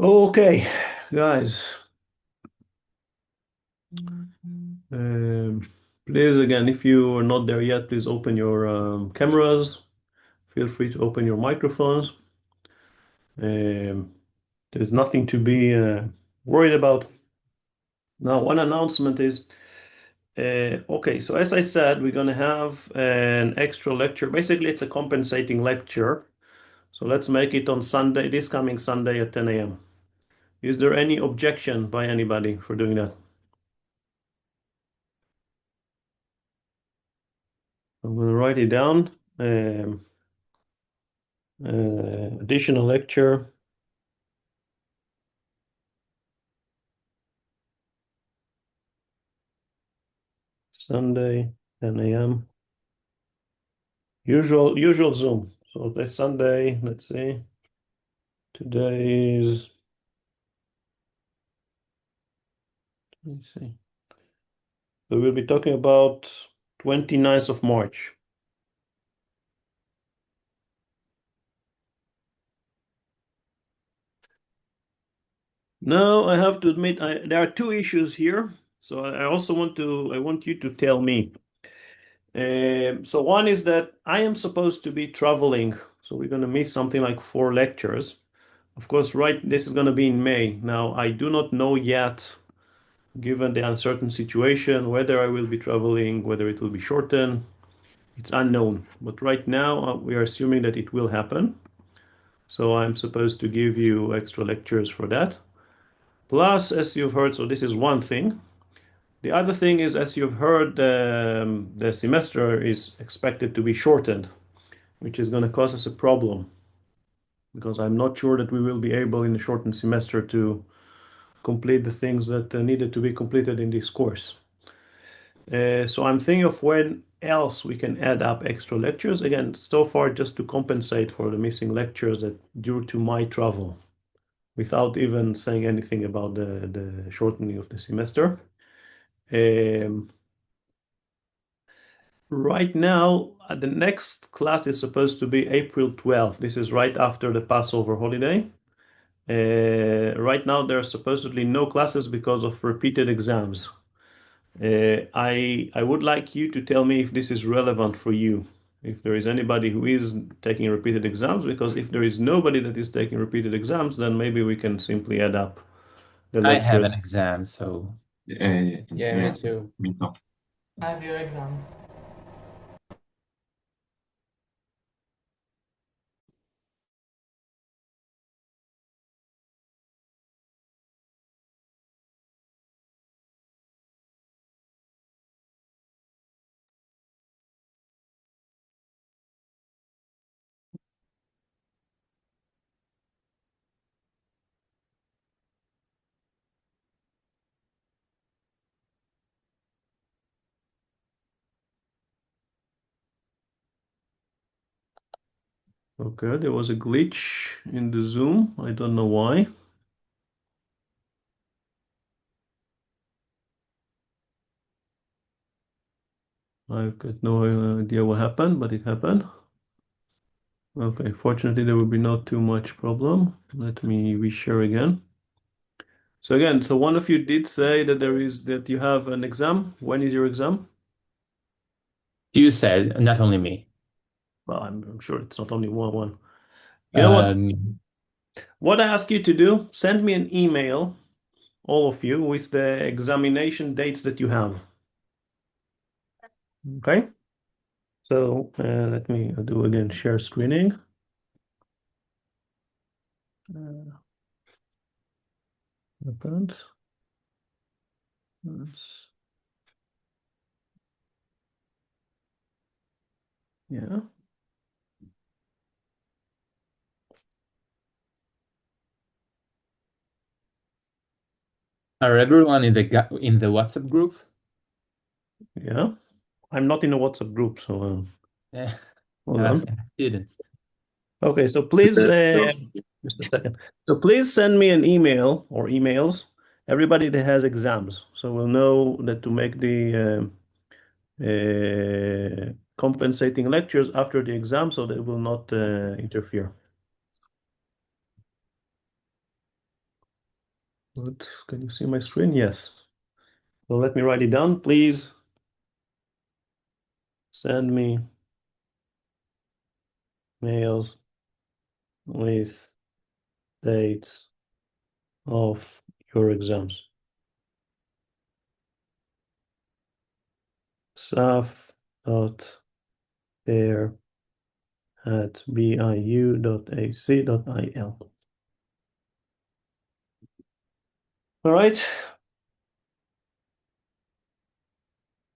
Okay, guys. Um, Please, again, if you are not there yet, please open your cameras. Feel free to open your microphones. Um, there's nothing to be worried about. Now, one announcement is okay, so as I said, we're going to have an extra lecture. Basically, it's a compensating lecture. So let's make it on Sunday, this coming Sunday at 10 a.m. Is there any objection by anybody for doing that? I'm going to write it down. Additional lecture, Sunday, 10 a.m. Usual Zoom. So this Sunday, let's see. Today's, let me see. So we'll be talking about 29th of March. Now I have to admit there are two issues here. So I also I want you to tell me. So one is that I am supposed to be traveling, so we're going to miss something like 4 lectures. Of course, right, this is going to be in May. Now, I do not know yet, given the uncertain situation, whether I will be traveling, whether it will be shortened. It's unknown. But right now, we are assuming that it will happen. So I'm supposed to give you extra lectures for that. Plus, as you've heard, so this is one thing. The other thing is, as you've heard, the semester is expected to be shortened, which is going to cause us a problem because I'm not sure that we will be able in the shortened semester to complete the things that needed to be completed in this course. So I'm thinking of when else we can add up extra lectures. Again, so far just to compensate for the missing lectures that due to my travel, without even saying anything about the shortening of the semester. Um, Right now, the next class is supposed to be April 12th. This is right after the Passover holiday. Right now, there are supposedly no classes because of repeated exams. I would like you to tell me if this is relevant for you, if there is anybody who is taking repeated exams, because if there is nobody that is taking repeated exams, then maybe we can simply add up the I have lecture. an exam, so Yeah, me Yeah, too. me too. I have your exam. Okay, there was a glitch in the Zoom. I don't know why. I've got no idea what happened, but it happened. Okay, fortunately there will be not too much problem. Let me reshare again. So again, so one of you did say that you have an exam. When is your exam? you said, not only me. Well, I'm sure it's not only one. You know what? Um, What I ask you to do, send me an email, all of you, with the examination dates that you have. Okay? So let me do again share screening. Uh, Opened. Yeah. are everyone in in the WhatsApp group? Yeah. I'm not in a WhatsApp group, so Yeah, hold I'm on. asking students. Okay, so please, So, just a second. So please send me an email or emails, everybody that has exams, so we'll know that to make the compensating lectures after the exam, so that it will not interfere. Good. Can you see my screen? Yes. So let me write it down. Please send me mails with dates of your exams. saf.fair@biu.ac.il. All right.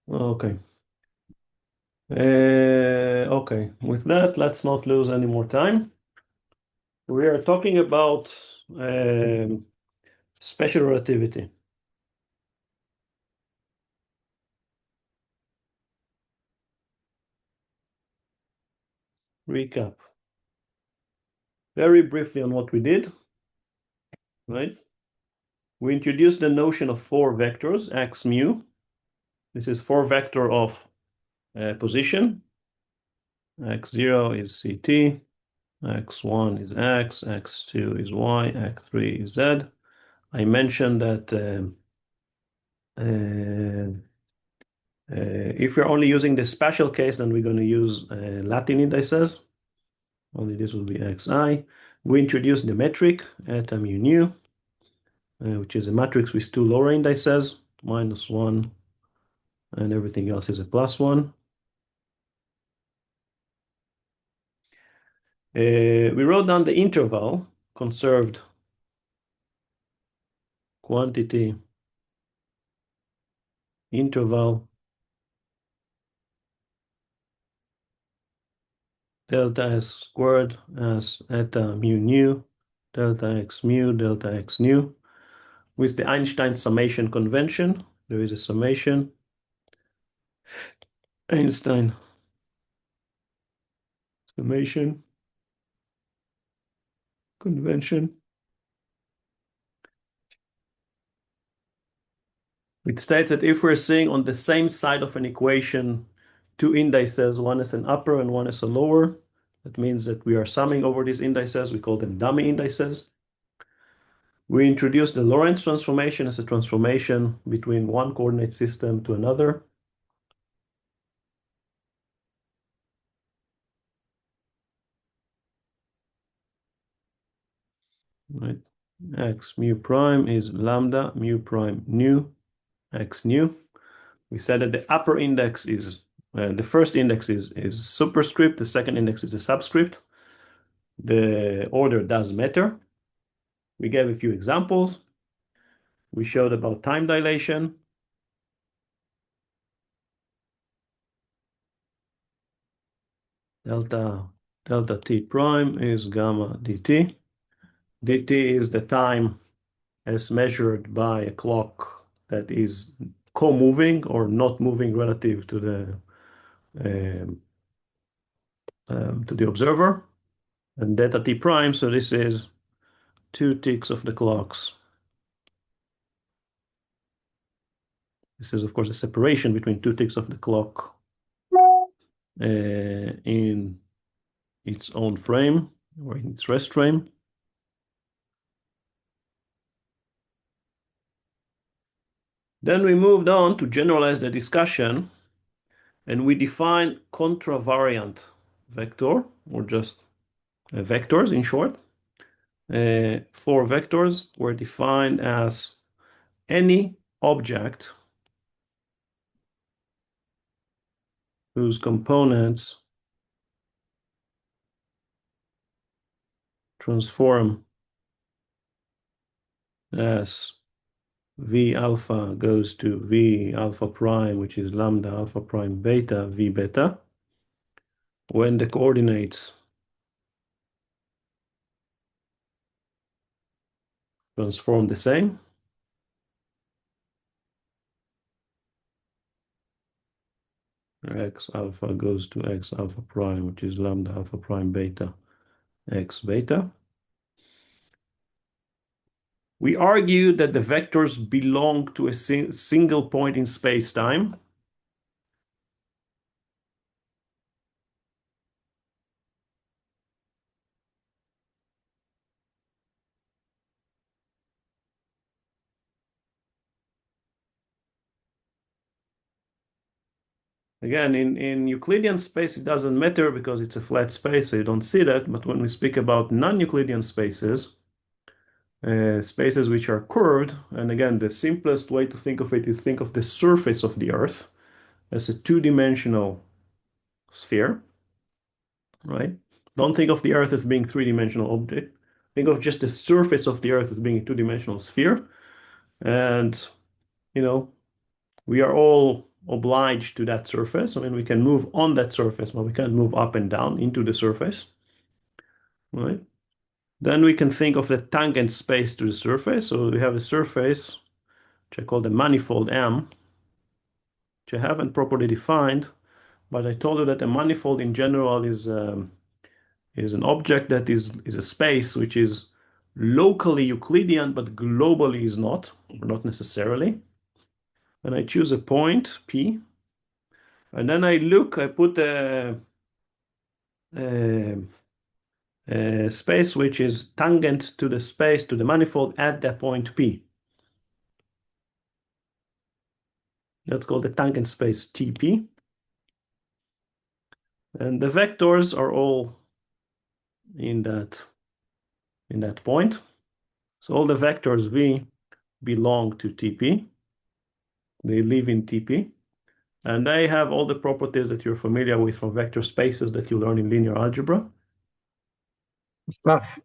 Okay. Okay. With that, let's not lose any more time. We are talking about special relativity. Recap. Very briefly on what we did, right? We introduced the notion of four vectors, x mu. This is four vector of position. x0 is ct, x1 is x, x2 is y, x3 is z. I mentioned that if we're only using the special case, then we're going to use Latin indices. Only this will be xi. We introduced the metric eta mu nu, which is a matrix with two lower indices, -1, and everything else is a +1. We wrote down the interval, conserved quantity interval delta s squared as eta mu nu, delta x mu, delta x nu. With the Einstein summation convention, there is a summation. Einstein summation convention. It states that if we're seeing on the same side of an equation two indices, one is an upper and one is a lower, that means that we are summing over these indices. We call them dummy indices. We introduced the Lorentz transformation as a transformation between one coordinate system to another. Right. X mu prime is lambda mu prime nu x nu. We said that the upper index is the first index is superscript, the second index is a subscript. The order does matter. We gave a few examples. We showed about time dilation. Delta t prime is gamma dt. dt is the time as measured by a clock that is co-moving or not moving relative to the observer, and delta t prime. So this is 2 ticks of the clocks. This is, of course, a separation between 2 ticks of the clock in its own frame or in its rest frame. Then we moved on to generalize the discussion, and we define contravariant vector, or just vectors in short. Four vectors were defined as any object whose components transform as V alpha goes to V alpha prime, which is lambda alpha prime beta V beta, when the coordinates transform the same. X alpha goes to X alpha prime, which is lambda alpha prime beta X beta. We argue that the vectors belong to a single point in space-time. Again, in Euclidean space, it doesn't matter because it's a flat space, so you don't see that. But when we speak about non-Euclidean spaces, spaces which are curved, and again, the simplest way to think of it is think of the surface of the Earth as a two-dimensional sphere, right? Don't think of the Earth as being three-dimensional object. Think of just the surface of the Earth as being a two-dimensional sphere. And, you know, we are all obliged to that surface. I mean, we can move on that surface, but we can't move up and down into the surface, right? Then we can think of the tangent space to the surface. So we have a surface, which I call the manifold M, which I haven't properly defined, but I told you that a manifold in general is an object that is a space which is locally Euclidean, but globally is not, or not necessarily. And I choose a point, P, and then I put a space which is tangent to the space, to the manifold at that point P. That's called the tangent space TP. And the vectors are all in that point. So all the vectors V belong to TP. They live in TP. And they have all the properties that you're familiar with from vector spaces that you learn in linear algebra. Raf,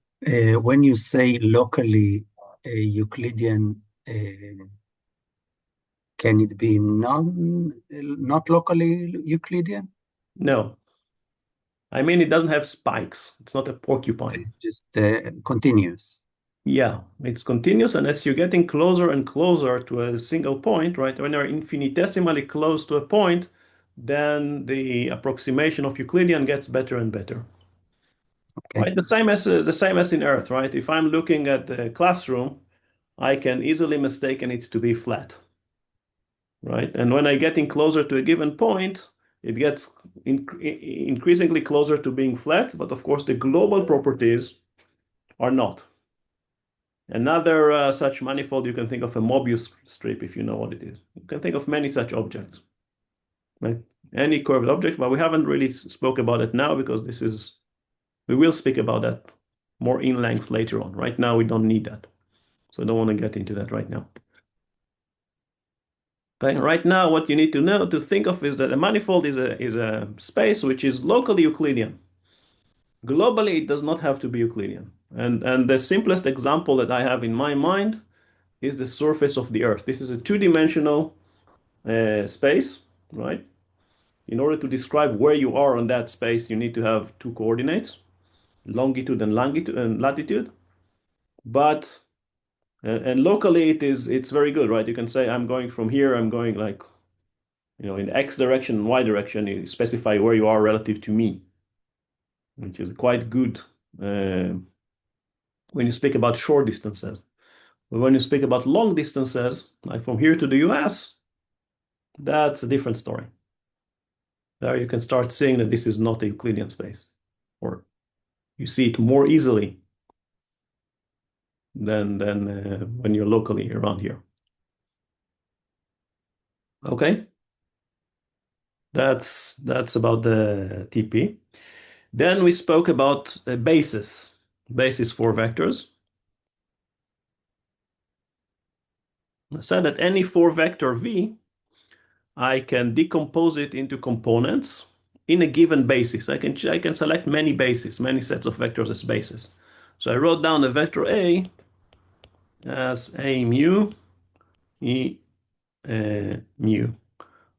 when you say locally Euclidean, can it be not locally Euclidean? No. I mean, it doesn't have spikes. It's not a porcupine. It's just continuous. Yeah, it's continuous, and as you're getting closer and closer to a single point, right? When you're infinitesimally close to a point, then the approximation of Euclidean gets better and better. Okay. Right? The same as in Earth, right? If I'm looking at the classroom, I can easily mistaken it to be flat. Right? And when I getting closer to a given point, it gets increasingly closer to being flat, but of course the global properties are not. Another such manifold, you can think of a Mobius strip if you know what it is. You can think of many such objects, right? Any curved object, but we haven't really spoke about it now because we will speak about that more in length later on. Right now, we don't need that. So I don't want to get into that right now. Okay, right now, what you need to know to think of is that a manifold is a space which is locally Euclidean. Globally, it does not have to be Euclidean. And the simplest example that I have in my mind is the surface of the Earth. This is a two-dimensional space, right? In order to describe where you are on that space, you need to have two coordinates, longitude and latitude. But and locally, it's very good, right? You can say I'm going from here. I'm going like, in X direction and Y direction. You specify where you are relative to me, which is quite good when you speak about short distances. But when you speak about long distances, like from here to the US, that's a different story. There you can start seeing that this is not a Euclidean space, or you see it more easily than when you're locally around here. Okay, that's about the TP. Then we spoke about basis for vectors. I said that any 4-vector V, I can decompose it into components in a given basis. I can select many bases, many sets of vectors as bases. So I wrote down the vector A as A mu, E mu.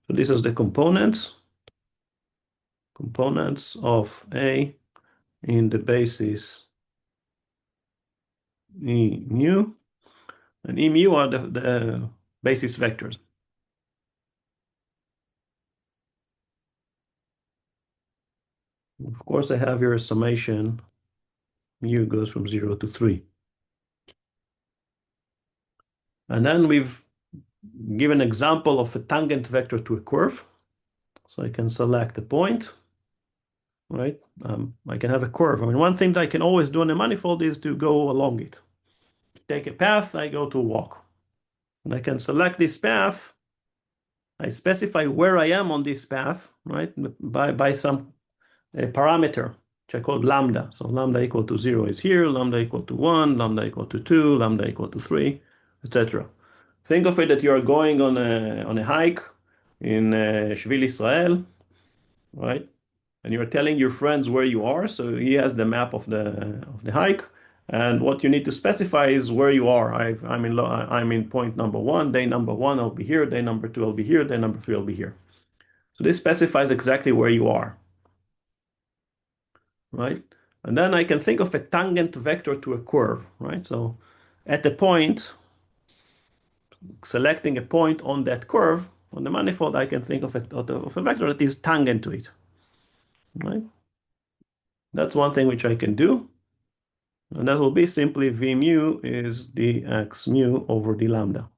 So this is the components of A in the basis E mu, and E mu are the basis vectors. Of course, I have here a summation. Mu goes from 0 to 3. And then we've given an example of a tangent vector to a curve. So I can select a point, right? I can have a curve. I mean, one thing that I can always do in a manifold is to go along it. Take a path, I go to walk. And I can select this path I specify where I am on this path, right, by some parameter, which I call lambda. So lambda equal to 0 is here, lambda equal to 1, lambda equal to 2, lambda equal to 3, etc. Think of it that you are going on a hike in Shvil Israel, right? And you're telling your friends where you are, so he has the map of the hike, and what you need to specify is where you are. I'm in point number 1, day number 1 I'll be here, day number 2 I'll be here, day number 3 I'll be here. So this specifies exactly where you are, right? And then I can think of a tangent vector to a curve, right? So at the point, selecting a point on that curve, on the manifold, I can think of a vector that is tangent to it, right? That's one thing which I can do. And that will be simply V mu is dx mu over d lambda,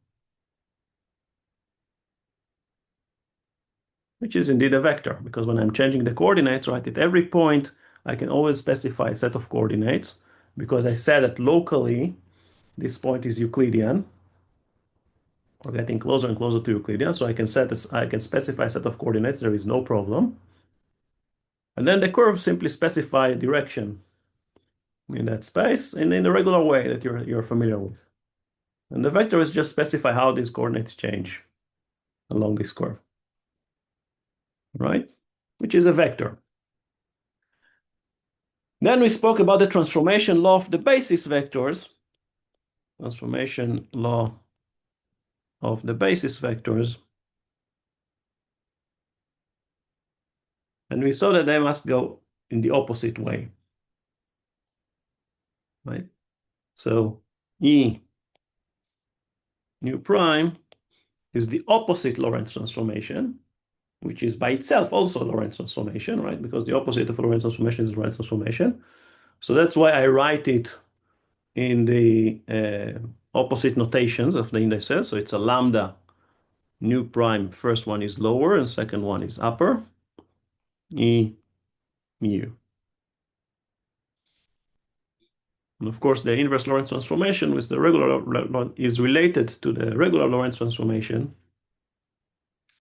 which is indeed a vector, because when I'm changing the coordinates, right, at every point, I can always specify a set of coordinates, because I said that locally, this point is Euclidean, or getting closer and closer to Euclidean, so I can specify a set of coordinates, there is no problem. And then the curve simply specify a direction in that space in the regular way that you're familiar with. And the vector is just specify how these coordinates change along this curve, right? Which is a vector. Then we spoke about the transformation law of the basis vectors. Transformation law of the basis vectors. And we saw that they must go in the opposite way, right? So E nu prime is the opposite Lorentz transformation, which is by itself also Lorentz transformation, right? Because the opposite of Lorentz transformation is Lorentz transformation. So that's why I write it in the opposite notations of the indices. So it's a lambda nu prime. First one is lower and second one is upper. E mu. And of course, the inverse Lorentz transformation with the regular is related to the regular Lorentz transformation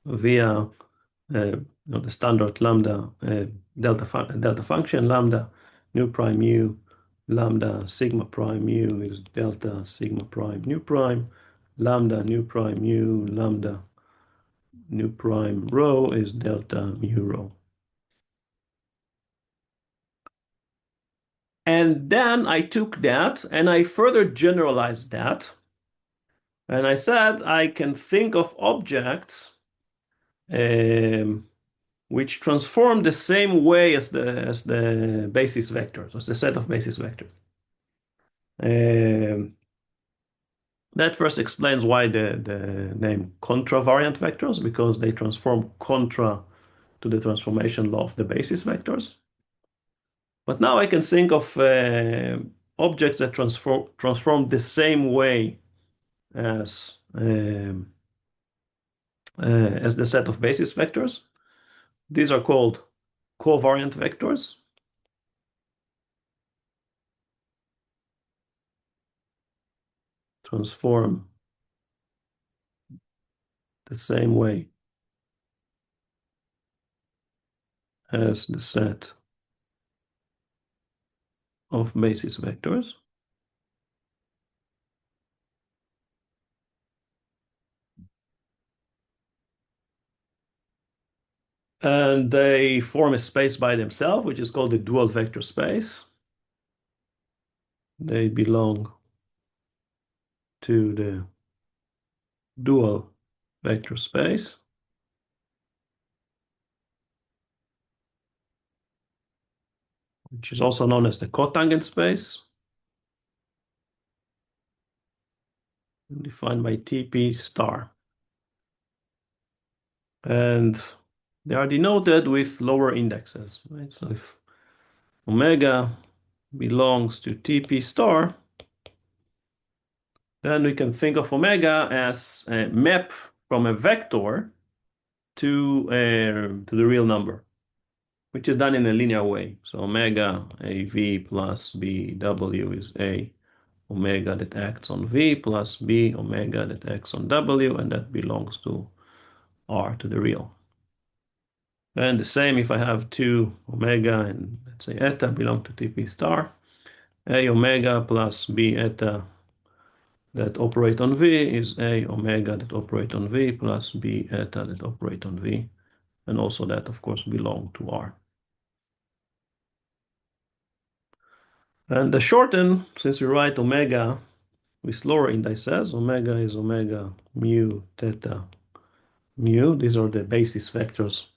via the standard lambda delta function, lambda nu prime mu, lambda sigma prime mu is delta sigma prime nu prime, lambda nu prime mu, lambda nu prime rho is delta mu rho. And then I took that and I further generalized that. And I said I can think of objects which transform the same way as the basis vectors, as the set of basis vectors. That first explains why the name contravariant vectors, because they transform contra to the transformation law of the basis vectors. But now I can think of objects that transform the same way as the set of basis vectors. These are called covariant vectors. Transform the same way as the set of basis vectors. And they form a space by themselves, which is called the dual vector space. They belong to the dual vector space. Which is also known as the cotangent space, defined by TP star. And they are denoted with lower indexes, right? So if omega belongs to TP star, then we can think of omega as a map from a vector to the real number, which is done in a linear way. So omega AV plus BW is A omega that acts on V plus B omega that acts on W, and that belongs to r to the real. And the same if I have two omega and let's say eta belong to TP star, a omega plus b eta that operate on V is a omega that operate on V plus b eta that operate on V, and also that of course belong to R. And the shorten, since we write omega with lower indices, omega is omega mu theta mu, these are the basis vectors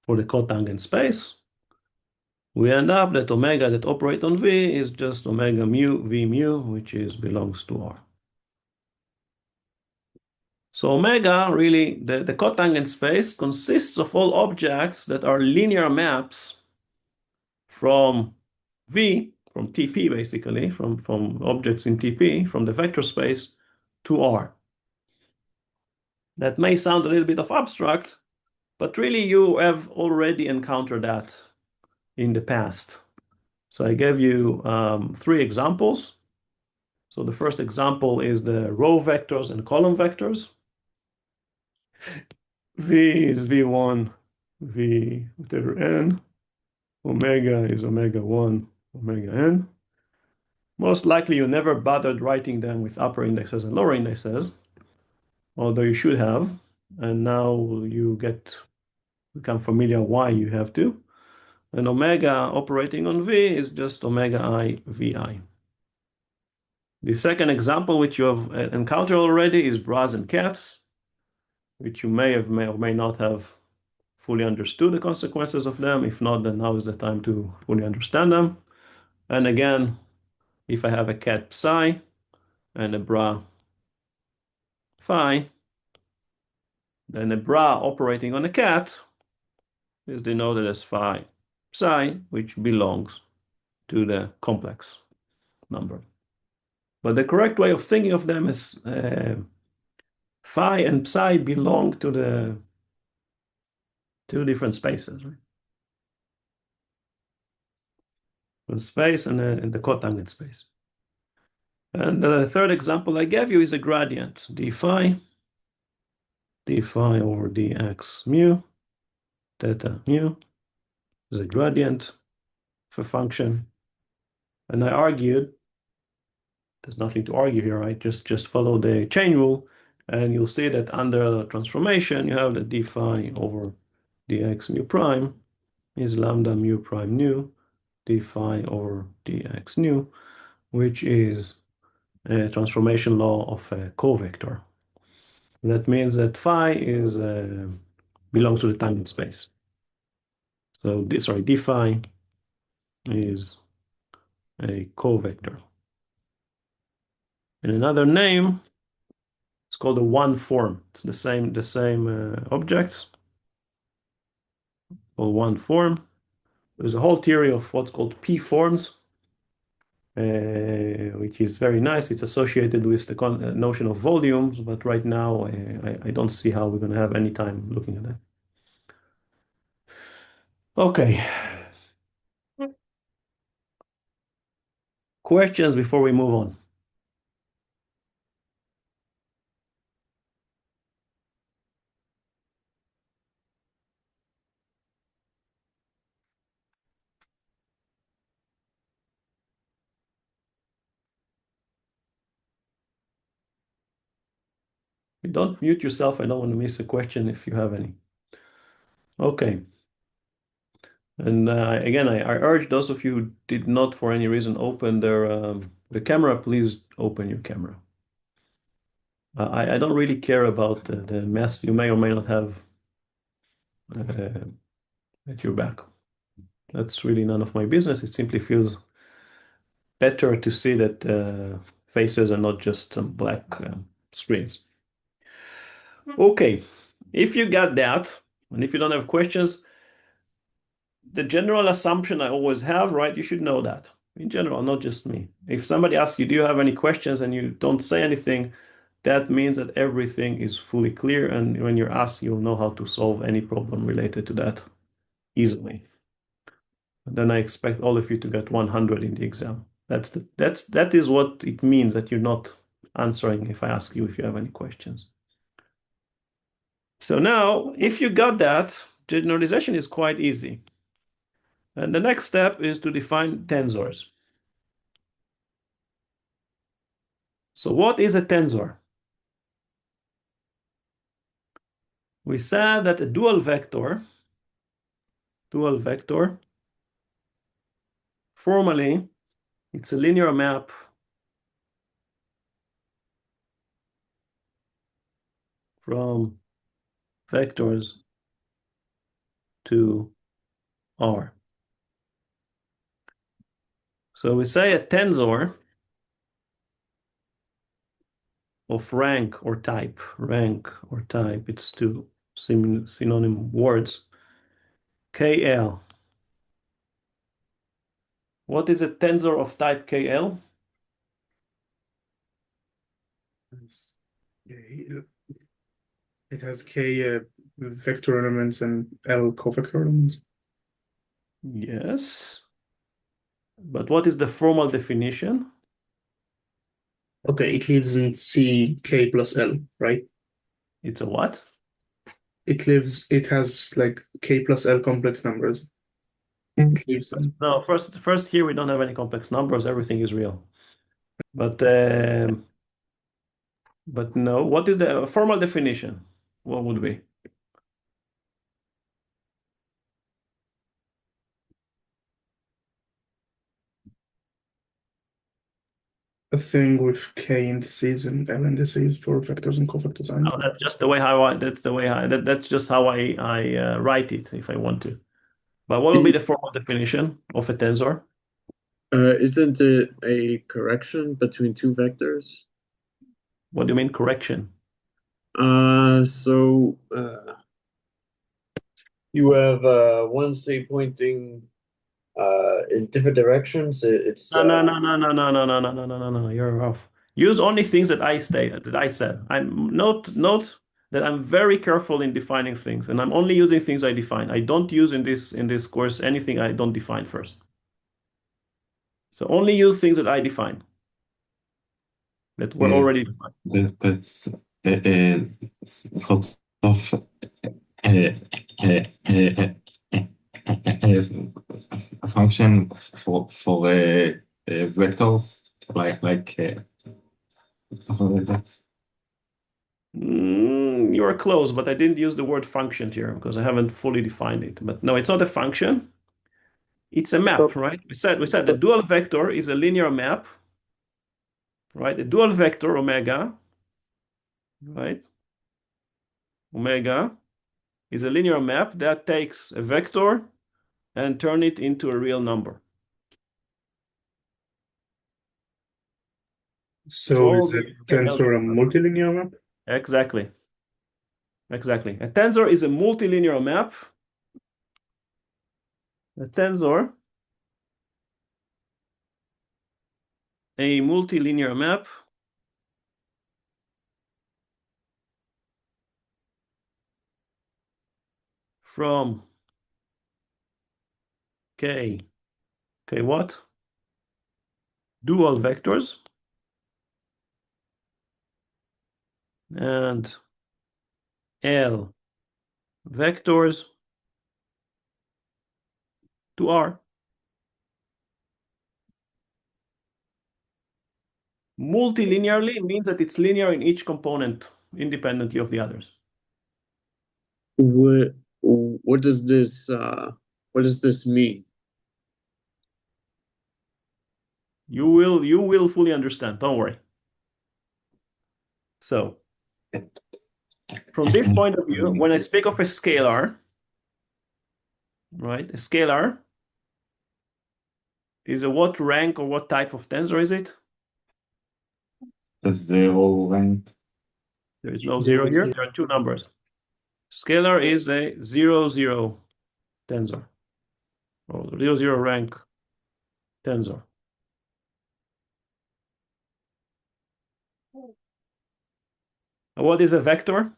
for the cotangent space, we end up that omega that operate on V is just omega mu V mu, which belongs to R. So omega, really, the cotangent space consists of all objects that are linear maps from V, from TP basically, from objects in TP, from the vector space to R. That may sound a little bit of abstract, but really you have already encountered that in the past. So I gave you 3 examples. So the first example is the row vectors and column vectors. V is V1, V whatever n. Omega is omega 1, omega n. Most likely you never bothered writing them with upper indexes and lower indexes, although you should have. And now you become familiar why you have to. And omega operating on V is just omega I Vi. The second example, which you have encountered already, is bras and cats, which you may or may not have fully understood the consequences of them. If not, then now is the time to fully understand them. And again, if I have a cat psi and a bra phi, then a bra operating on a cat is denoted as phi psi, which belongs to the complex number. But the correct way of thinking of them is phi and psi belong to the 2 different spaces, right? The space and the cotangent space. And the third example I gave you is a gradient, d phi over dx mu, theta mu is a gradient of a function. And I argued, there's nothing to argue here, right? Just follow the chain rule, and you'll see that under transformation, you have the d phi over dx mu prime is lambda mu prime nu d phi over dx nu, which is a transformation law of a covector. That means that phi belongs to the tangent space. So d phi is a covector. And another name, it's called a one form. It's the same objects, called one form. There's a whole theory of what's called P forms, which is very nice. It's associated with the notion of volumes, but right now I don't see how we're going to have any time looking at that. Okay. Questions before we move on? Don't mute yourself. I don't want to miss a question if you have any. Okay. And again, I urge those of you who did not, for any reason, open the camera, please open your camera. I don't really care about the mess you may or may not have at your back. That's really none of my business. It simply feels better to see that faces are not just some black screens. Okay, if you got that, and if you don't have questions, the general assumption I always have, right? You should know that in general, not just me. If somebody asks you, do you have any questions, and you don't say anything, that means that everything is fully clear. And when you're asked, you'll know how to solve any problem related to that easily. And then I expect all of you to get 100 in the exam. That is what it means that you're not answering if I ask you if you have any questions. So now, if you got that, generalization is quite easy. And the next step is to define tensors. So what is a tensor? We said that a dual vector, formally, it's a linear map from vectors to R. So we say a tensor of rank or type, it's two synonym words, KL. What is a tensor of type KL? It has K vector elements and L covector elements. Yes. But what is the formal definition? Okay, it lives in C K plus L, right? It's a what? It has like K plus L complex numbers. It lives in. No, first here we don't have any complex numbers, everything is real. But no, what is the formal definition? What would be? A thing with K indices and L indices for vectors and covectors. No, that's just the way that's just how I write it if I want to. But what will be the formal definition of a tensor? Isn't it a correction between two vectors? What do you mean correction? So you have one state pointing in different directions. No, you're off. Use only things that I said. I'm note that I'm very careful in defining things, and I'm only using things I define. I don't use in this course anything I don't define first. So only use things that I define. That were already defined. That's sort of a function for vectors, like something like that. You are close, but I didn't use the word function here because I haven't fully defined it. But no, it's not a function. It's a map, right? We said the dual vector is a linear map, right? The dual vector omega, right? Omega is a linear map that takes a vector and turn it into a real number. So is a tensor a multilinear map? Exactly. A tensor is a multilinear map. A tensor, a multilinear map from K what? Dual vectors and L vectors to R. Multilinearly means that it's linear in each component independently of the others. What does this mean? You will fully understand, don't worry. So from this point of view, when I speak of a scalar, right? A scalar is a what rank or what type of tensor is it? The zero rank. There is no zero here. There are two numbers. Scalar is a 0, 0 tensor or 0, 0 rank tensor. What is a vector?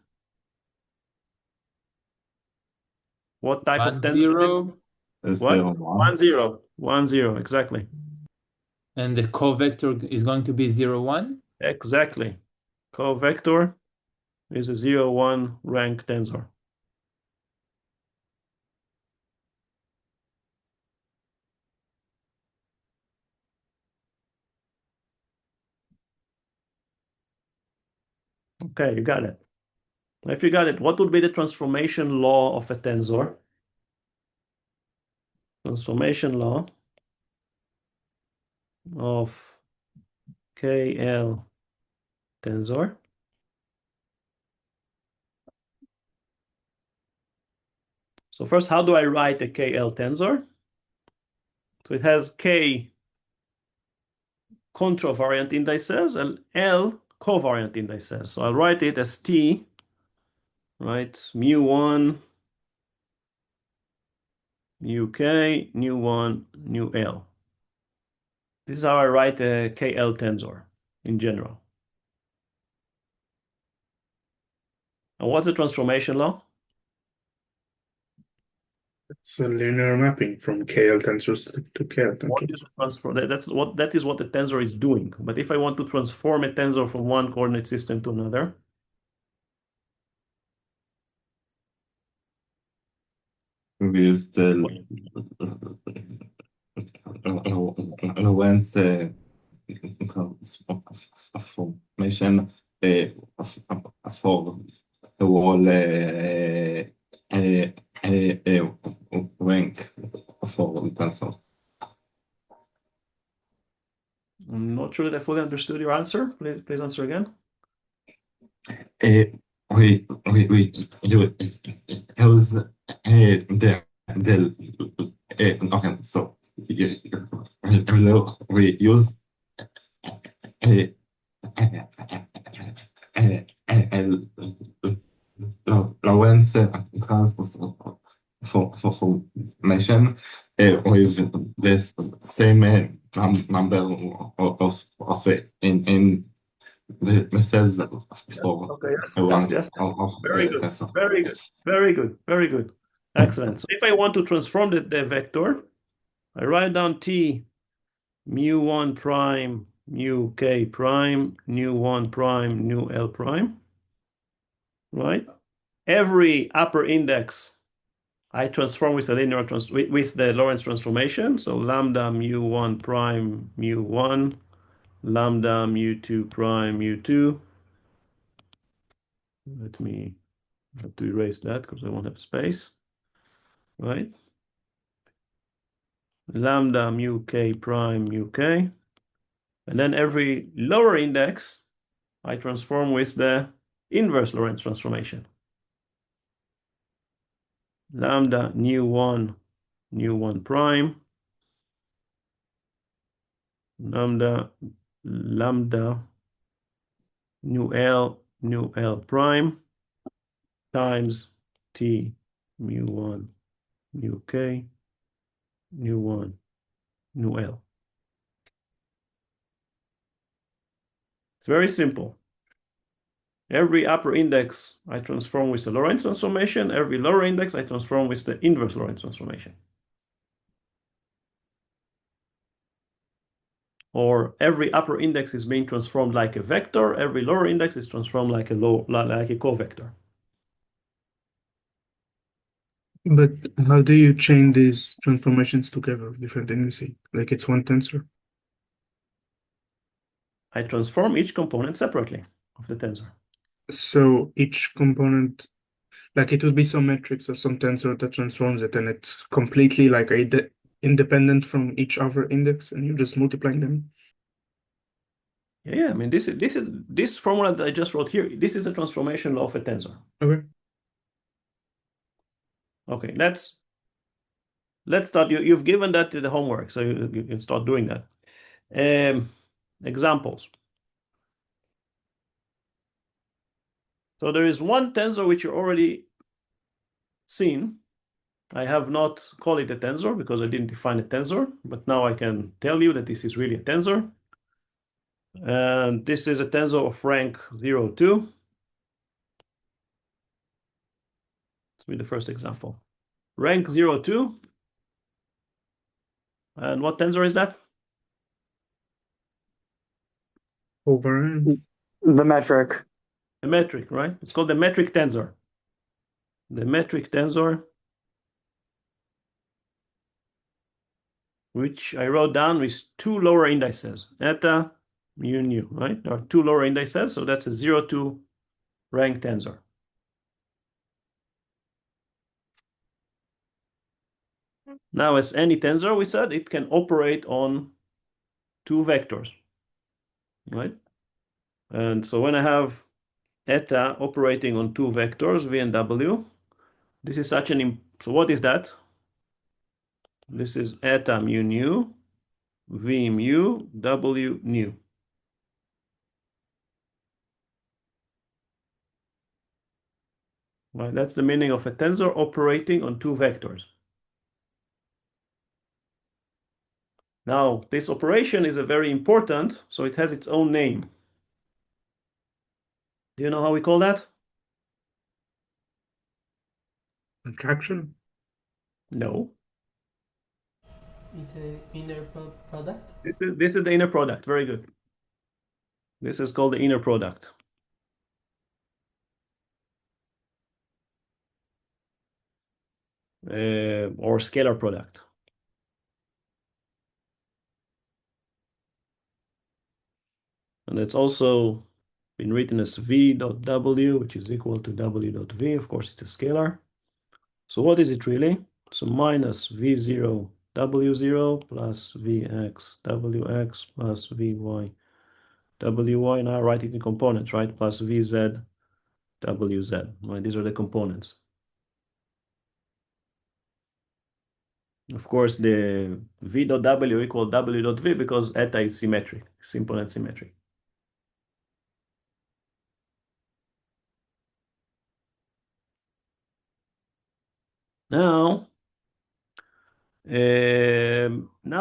What type of tensor? 0. What? 1, 0. 1, 0, exactly. And the covector is going to be 0, 1? Exactly. Covector is a 0, 1 rank tensor. Okay, you got it. If you got it, what would be the transformation law of a tensor? Transformation law of KL tensor. So first, how do I write a KL tensor? So it has K contravariant indices and L covariant indices. So I'll write it as T, right? Mu1, mu K, mu1, mu L. This is how I write a KL tensor in general. And what's the transformation law? It's a linear mapping from KL tensors to KL What tensors. is transform? That is what the tensor is doing. But if I want to transform a tensor from one coordinate system to another, we use the Lorentz transformation for the whole rank for the tensor. I'm not sure that I fully understood your answer. Please answer again. We use the okay, so we use Lorentz transformation with this same number of in the cells for Okay, yes, one yes. of Very good, tensor. very good, very good, very good. Excellent. So if I want to transform the vector, I write down T mu1 prime, mu K prime, mu1 prime, mu L prime, right? Every upper index I transform with a linear with the Lorentz transformation. So lambda mu1 prime mu1, lambda mu2 prime mu2. Let me have to erase that because I won't have space, right? Lambda mu k prime mu k. And then every lower index I transform with the inverse Lorentz transformation. Lambda nu1 prime, lambda nu L prime times T mu1 mu K nu1 nu L. It's very simple. Every upper index I transform with the Lorentz transformation. Every lower index I transform with the inverse Lorentz transformation. Or every upper index is being transformed like a vector. Every lower index is transformed like a covector. But how do you chain these transformations together, different indices? Like it's one tensor? I transform each component separately of the tensor. So each component, like it would be some matrix or some tensor that transforms it, and it's completely like independent from each other index, and you're just multiplying them. Yeah. I mean, this formula that I just wrote here. This is the transformation law of a tensor. Okay. Okay. Let's start. You've given that to the homework, so you can start doing that. Examples. So there is one tensor which you already seen. I have not called it a tensor because I didn't define a tensor, but now I can tell you that this is really a tensor. And this is a tensor of rank 0, 2. Let's be the first example. Rank 0, 2. And what tensor is that? Over. The metric. A metric, right? It's called the metric tensor. The metric tensor, which I wrote down with two lower indices, eta, mu, nu, right? There are two lower indices, so that's a 0-2 rank tensor. Now, as any tensor, we said it can operate on two vectors, right? And so when I have eta operating on two vectors, v and w, this is such an, so what is that? This is eta mu nu, v mu, w nu. Right, that's the meaning of a tensor operating on two vectors. Now, this operation is a very important, so it has its own name. Do you know how we call that? Contraction? No. It's an inner product. This is the inner product. Very good. This is called the inner product. Or scalar product. And it's also been written as v dot w, which is equal to w dot v. Of course, it's a scalar. So what is it really? So minus v0 w0 plus vx wx plus vy wy. Now I write it in components, right? Plus vz wz. Right? These are the components. Of course, the v dot w equal w dot v because eta is symmetric, simple and symmetric. Now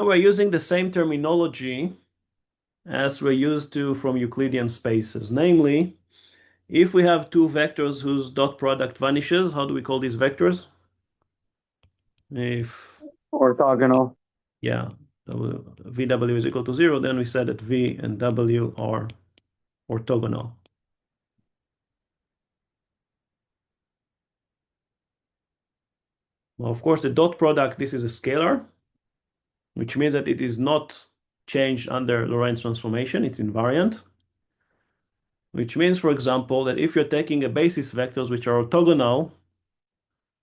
we're using the same terminology as we're used to from Euclidean spaces. Namely, if we have two vectors whose dot product vanishes, how do we call these vectors? If Orthogonal. yeah, VW is equal to 0, then we said that V and W are orthogonal. Well, of course, the dot product, this is a scalar, which means that it is not changed under Lorentz transformation, it's invariant. Which means, for example, that if you're taking a basis vectors which are orthogonal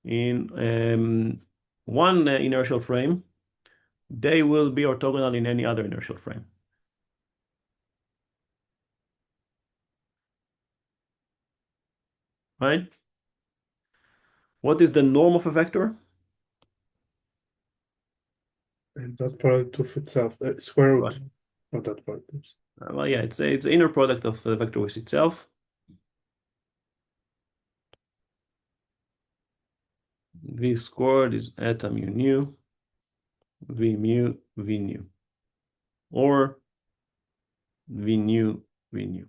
in one inertial frame, they will be orthogonal in any other inertial frame. Right? What is the norm of a vector? And dot product of itself, square root Right. of dot product. Well, yeah, it's the inner product of the vector with itself. V squared is eta mu nu, V mu, V nu, or V nu, V nu.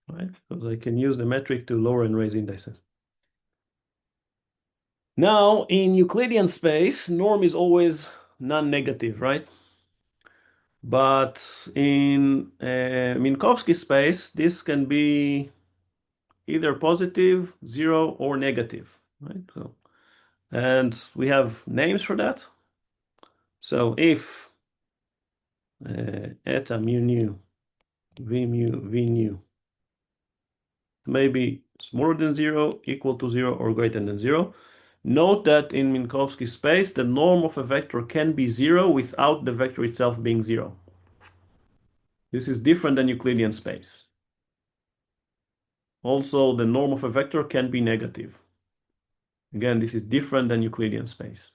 Right? Because I can use the metric to lower and raise indices. Now, in Euclidean space, norm is always non-negative, right? But in Minkowski space, this can be either positive, 0, or negative, right? So, and we have names for that. So if eta mu nu, v mu, v nu, maybe smaller than 0, equal to 0, or greater than 0. Note that in Minkowski space, the norm of a vector can be 0 without the vector itself being 0. This is different than Euclidean space. Also, the norm of a vector can be negative. Again, this is different than Euclidean space.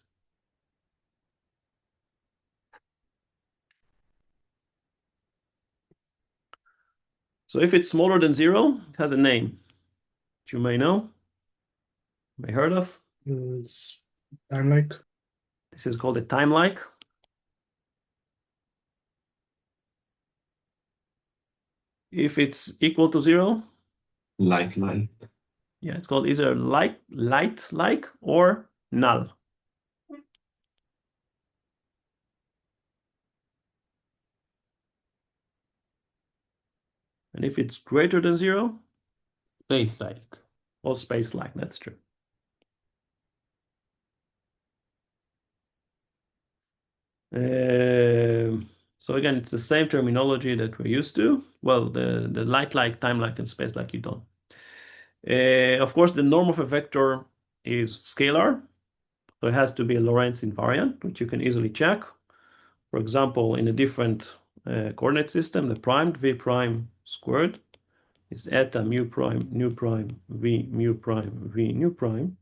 So if it's smaller than 0, it has a name, which you may know, may heard of. It's time-like. This is called a time-like. If it's equal to 0, Light. yeah, it's called either light-like or null. And if it's greater than 0, Space-like. or space-like, that's true. So again, it's the same terminology that we're used to. Well, the light-like, time-like, and space-like you don't. Of course, the norm of a vector is scalar. So it has to be a Lorentz invariant, which you can easily check. For example, in a different coordinate system, the primed v prime squared is eta mu prime nu prime v mu prime v nu prime.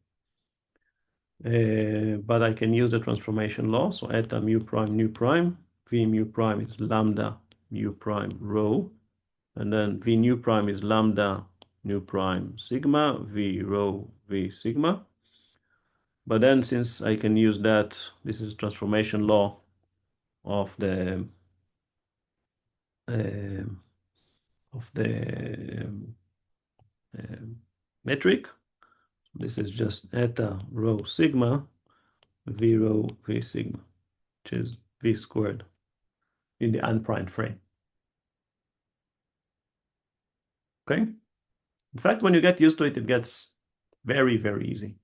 But I can use the transformation law. So eta mu prime nu prime v mu prime is lambda mu prime rho, and then v nu prime is lambda nu prime sigma v rho v sigma. But then since I can use that, this is transformation law of the metric. This is just eta rho sigma v rho v sigma, which is v squared in the unprimed frame. Okay. In fact, when you get used to it, it gets very, very easy.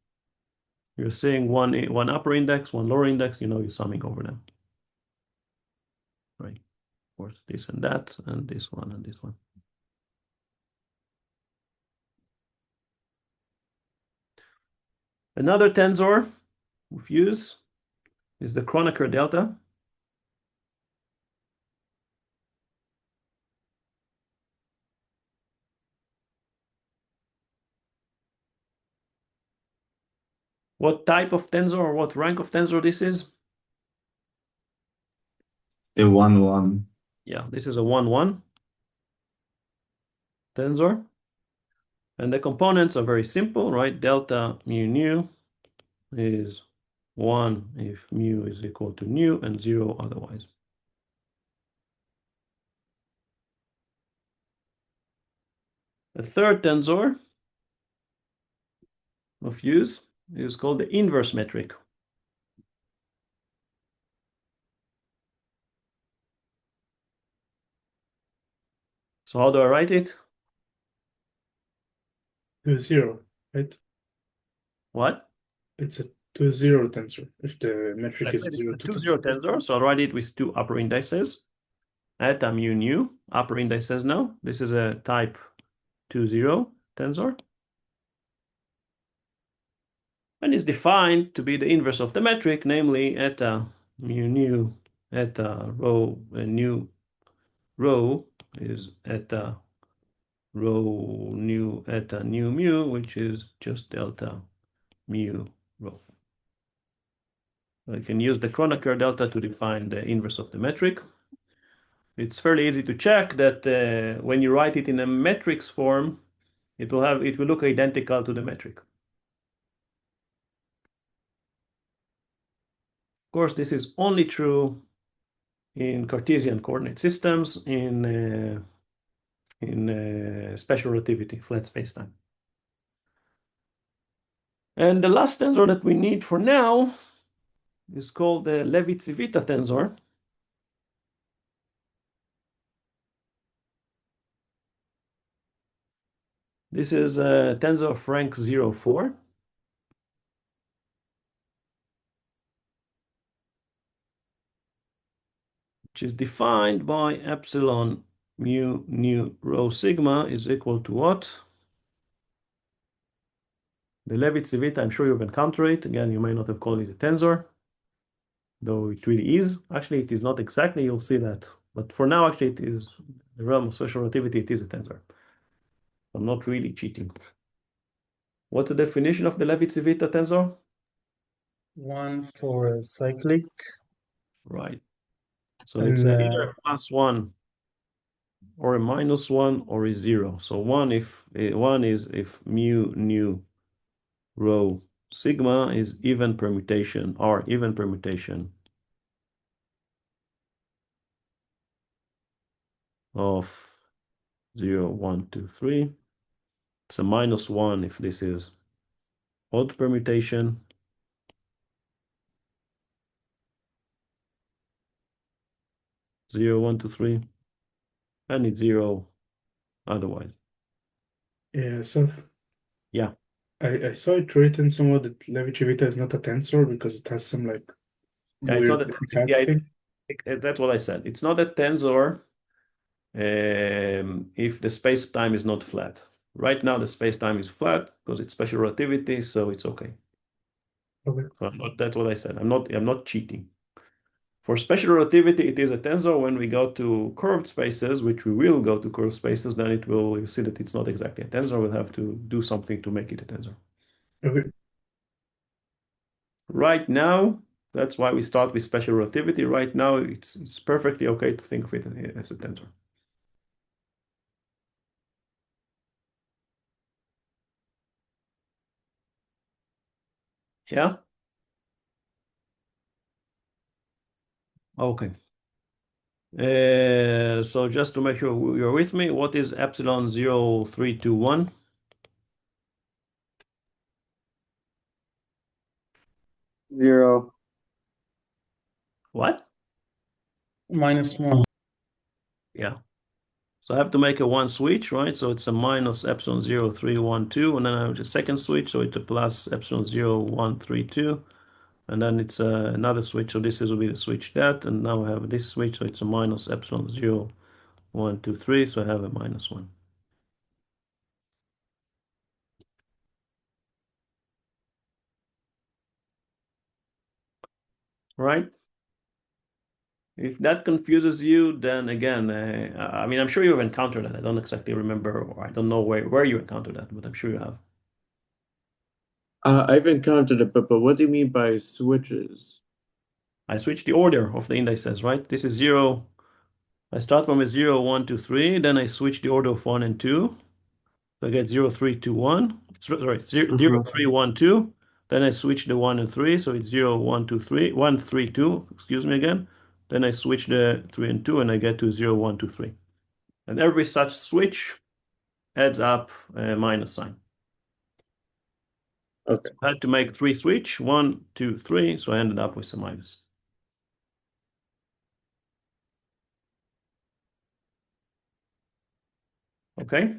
You're seeing one upper index, one lower index, you know you're summing over them. Right. Of course, this and that, and this one and this one. Another tensor of use is the Kronecker delta. What type of tensor or what rank of tensor this is? A 1-1. Yeah, this is a 1-1 tensor. And the components are very simple, right? Delta mu nu is 1 if mu is equal to nu and 0 otherwise. The third tensor of use is called the inverse metric. So how do I write it? To 0, right? What? It's a to 0 tensor if the metric Like I is said, 0 it's a to 2-0 tensor, so I'll write it with two upper indices. Eta mu nu, upper indices now. This is a type 2-0 tensor. And is defined to be the inverse of the metric, namely eta mu nu, eta rho, nu rho is eta rho nu eta nu mu, which is just delta mu rho. I can use the Kronecker delta to define the inverse of the metric. It's fairly easy to check that when you write it in a matrix form, it will look identical to the metric. Of course, this is only true in Cartesian coordinate systems in special relativity, flat spacetime. And the last tensor that we need for now is called the Levi-Civita tensor. This is a tensor of rank 0,4. Which is defined by epsilon mu nu rho sigma is equal to what? The Levi-Civita, I'm sure you've encountered it. Again, you may not have called it a tensor, though it really is. Actually, it is not exactly, you'll see that. But for now, actually, it is the realm of special relativity, it is a tensor. I'm not really cheating. What's the definition of the Levi-Civita tensor? One for a cyclic. Right. So it's either a +1 or a -1 or a 0. So one is if mu nu rho sigma is even permutation or even permutation of 0, 1, 2, 3. It's a -1 if this is odd permutation. Zero, 1, 2, 3, and it's 0 otherwise. Yeah, so Yeah. I saw it written somewhere that Levi-Civita is not a tensor because it has some like Yeah, it's not weird a, cat yeah, thing. that's what I said. It's not a tensor if the space-time is not flat. Right now, the space-time is flat because it's special relativity, so it's okay. Okay. So that's what I said. I'm not cheating. For special relativity, it is a tensor. When we go to curved spaces, which we will go to curved spaces, then you see that it's not exactly a tensor. We'll have to do something to make it a tensor. Okay. Right now, that's why we start with special relativity. Right now, it's perfectly okay to think of it as a tensor. Yeah? Okay. So just to make sure you're with me, what is epsilon 0321? Zero. What? -1. Yeah. So I have to make a one switch, right? So it's a minus epsilon 0312, and then I have the second switch, so it's a plus epsilon 0132, and then it's another switch, so this will be the switch that, and now I have this switch, so it's a minus epsilon 0123, so I have a -1. Right? If that confuses you, then again, I mean, I'm sure you've encountered that. I don't exactly remember, or I don't know where you encountered that, but I'm sure you have. I've encountered it, but what do you mean by switches? I switch the order of the indices, right? This is 0. I start from a 0, 1, 2, 3. Then I switch the order of 1 and 2. So I get 0, 3, 2, 1. Sorry, 0, 3, 1, 2. Then I switch the 1 and 3. So it's 0, 1, 2, 3. 1, 3, 2. Excuse me again. Then I switch the 3 and 2, and I get to 0, 1, 2, 3. And every such switch adds up a minus sign. Okay. I had to make 3 switch, 1, 2, 3. So I ended up with a minus. Okay.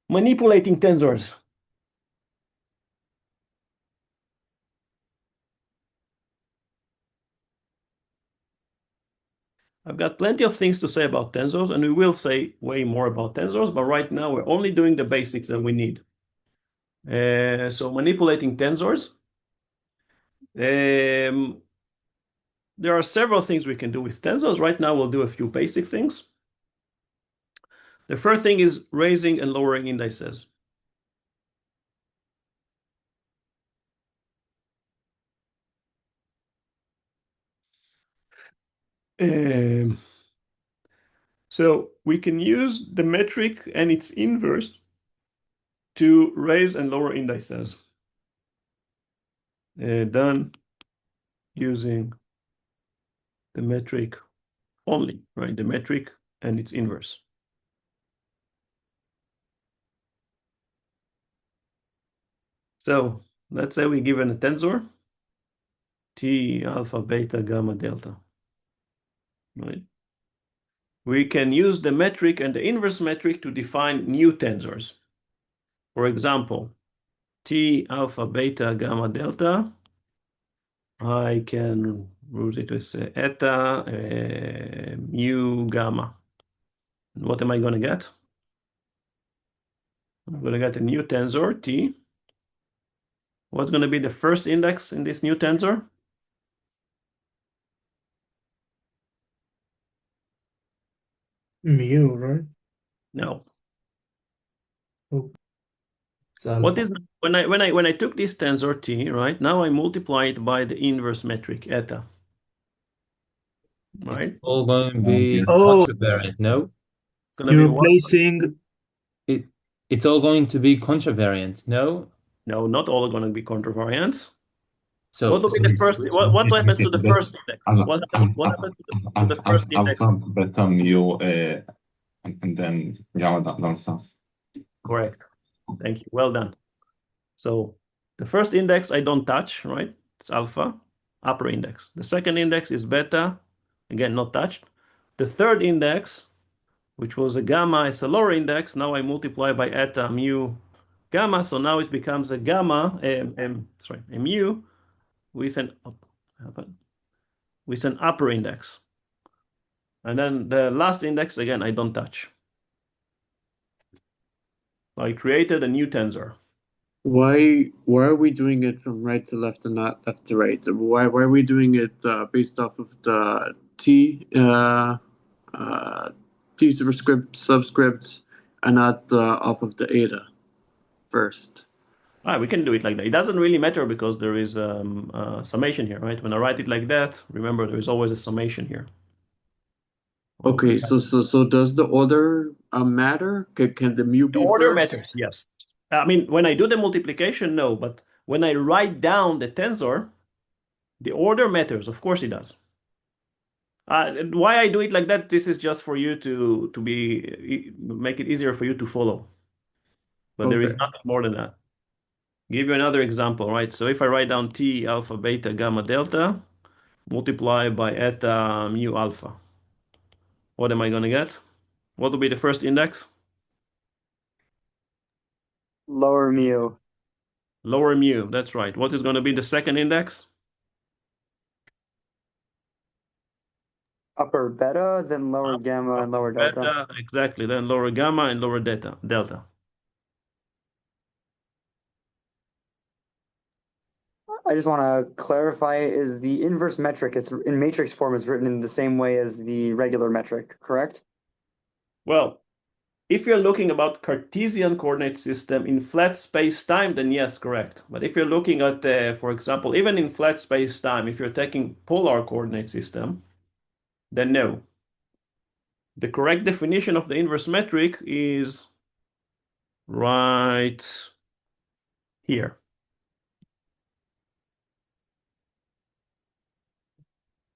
Manipulating tensors. I've got plenty of things to say about tensors, and we will say way more about tensors, but right now we're only doing the basics that we need. So manipulating tensors. There are several things we can do with tensors. Right now we'll do a few basic things. The first thing is raising and lowering indices. So we can use the metric and its inverse to raise and lower indices. Done using the metric only, right? The metric and its inverse. So let's say we given a tensor, T, alpha, beta, gamma, delta, right? We can use the metric and the inverse metric to define new tensors. For example, T, alpha, beta, gamma, delta. I can use it with eta, mu, gamma. And what am I going to get? I'm going to get a new tensor, T. What's going to be the first index in this new tensor? Mu, right? No. Oh. What is when I took this tensor T, right? Now I multiply it by the inverse metric eta. Right? It's all going to be Oh. contravariant, no? Gonna You're be what? replacing. It's all going to be contravariant, no? No, not all are going to be contravariants. So, What will be the first? What happens to the first index? What happens to the first index? Alpha, beta, mu, and then gamma downstairs. Correct. Thank you. Well done. So the first index I don't touch, right? It's alpha, upper index. The second index is beta, again, not touched. The third index, which was a gamma, is a lower index. Now I multiply by eta mu gamma, so now it becomes a gamma, a mu with an upper index. And then the last index, again, I don't touch. I created a new tensor. Why are we doing it from right to left and not left to right? Why are we doing it based off of the t t subscript and not off of the eta first? We can do it like that. It doesn't really matter because there is summation here, right? When I write it like that, remember there is always a summation here. Okay, so does the order matter? Can the mu be The order first? matters, yes. I mean, when I do the multiplication, no, but when I write down the tensor, the order matters. Of course it does. Why I do it like that, this is just for you to make it easier for you to follow. But there is Okay. nothing more than that. Give you another example, right? So if I write down T alpha beta gamma delta, multiply by eta mu alpha, what am I going to get? What will be the first index? Lower mu. Lower mu, that's right. What is going to be the second index? Upper beta, then lower gamma and lower delta. Beta, exactly. Then lower gamma and lower delta. I just want to clarify, is the inverse metric, it's in matrix form, it's written in the same way as the regular metric, correct? Well, if you're looking about Cartesian coordinate system in flat space-time, then yes, correct. But if you're looking at, for example, even in flat space-time, if you're taking polar coordinate system, then no. The correct definition of the inverse metric is right here.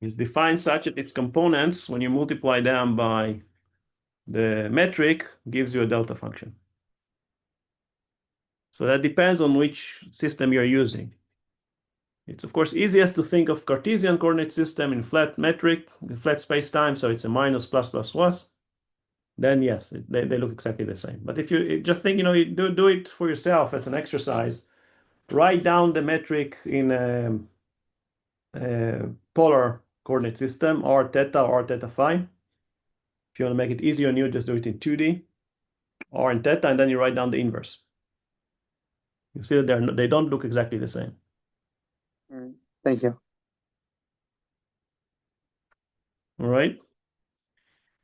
It's defined such that its components, when you multiply them by the metric, gives you a delta function. So that depends on which system you're using. It's of course easiest to think of Cartesian coordinate system in flat metric, in flat space-time, so it's a minus plus plus plus. Then yes, they look exactly the same. But if you just think, you do it for yourself as an exercise, write down the metric in a polar coordinate system, or theta phi. If you want to make it easier on you, just do it in 2D or in theta, and then you write down the inverse. You see that they don't look exactly the same. Thank you. All right.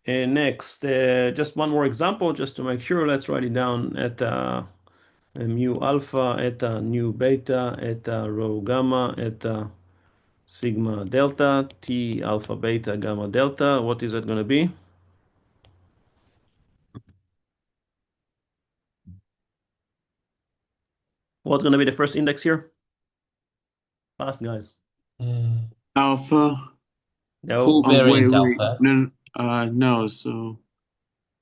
And next, just one more example, just to make sure. Let's write it down at mu alpha, eta nu beta, eta rho gamma, eta sigma delta, T alpha beta gamma delta. What is that going to be? What's going to be the first index here? Fast, guys. Alpha. No. Covariant Wait. alpha. No. So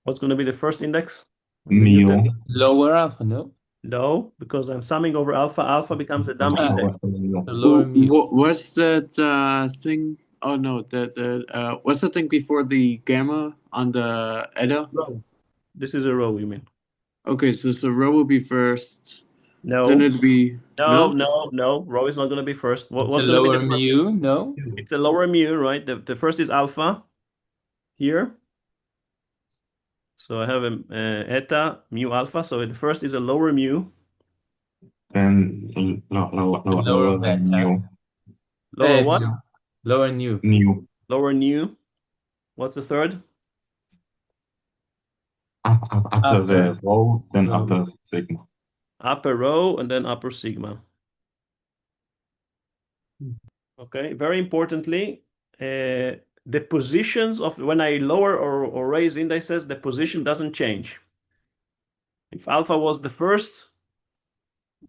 What's going to be the first index? Mu. Lower alpha, no? No, because I'm summing over alpha. Alpha becomes a dummy Ah. index. The lower mu. what's that thing? Oh no, what's the thing before the gamma on the eta? Row. This is a row, you mean? Okay, so the row will be first. No. Then it'd be No. Row is not going to be first. It's What's a going to lower be the first? mu, no? It's a lower mu, right? The first is alpha here. So I have a eta mu alpha. So the first is a lower mu. Then lower than mu. Lower what? Lower nu. Mu. Lower nu. What's the third? Upper the row, then Row. upper sigma. Upper row and then upper sigma. Okay, very importantly, the positions of when I lower or raise indices, the position doesn't change. If alpha was the first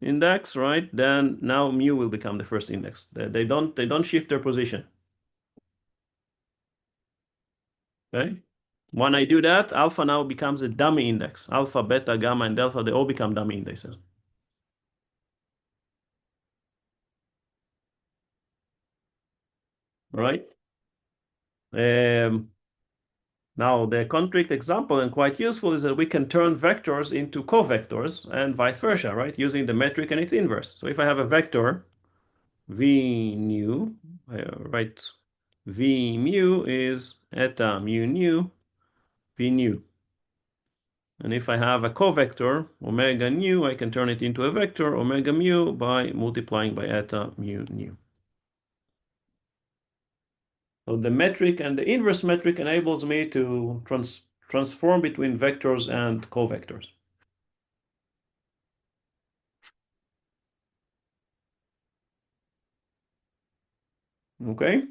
index, right, then now mu will become the first index. They don't shift their position. Okay, when I do that, alpha now becomes a dummy index. Alpha, beta, gamma, and delta, they all become dummy indexes. Right? Now, the concrete example, and quite useful, is that we can turn vectors into covectors and vice versa, right? Using the metric and its inverse. So if I have a vector v nu, I write v mu is eta mu nu v nu. And if I have a covector, omega nu, I can turn it into a vector, omega mu, by multiplying by eta mu nu. So the metric and the inverse metric enables me to transform between vectors and covectors. Okay?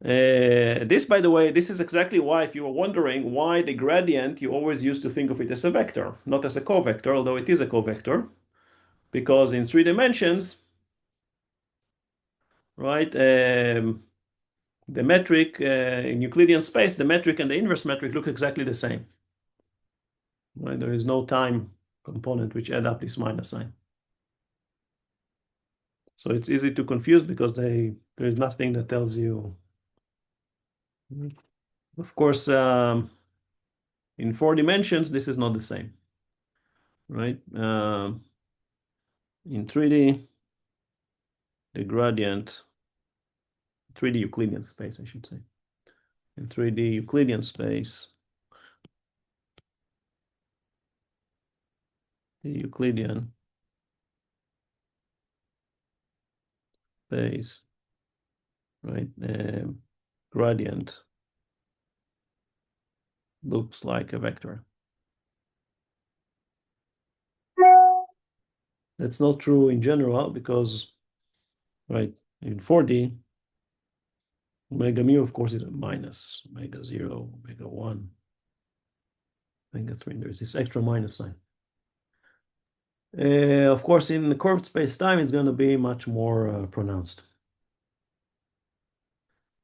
This, by the way, this is exactly why, if you were wondering why the gradient, you always used to think of it as a vector, not as a covector, although it is a covector, because in 3 dimensions, right, the metric in Euclidean space, the metric and the inverse metric look exactly the same. Right? There is no time component which add up this minus sign. So it's easy to confuse because there is nothing that tells you. Of course, in 4 dimensions, this is not the same, right? In 3D, the gradient, 3D Euclidean space, I should say. In 3D Euclidean space, the Euclidean space, right? Gradient looks like a vector. That's not true in general because, right, in 4D, omega mu, of course, is a minus, omega 0, omega 1, omega 3. There's this extra minus sign. Of course, in the curved space-time, it's going to be much more pronounced.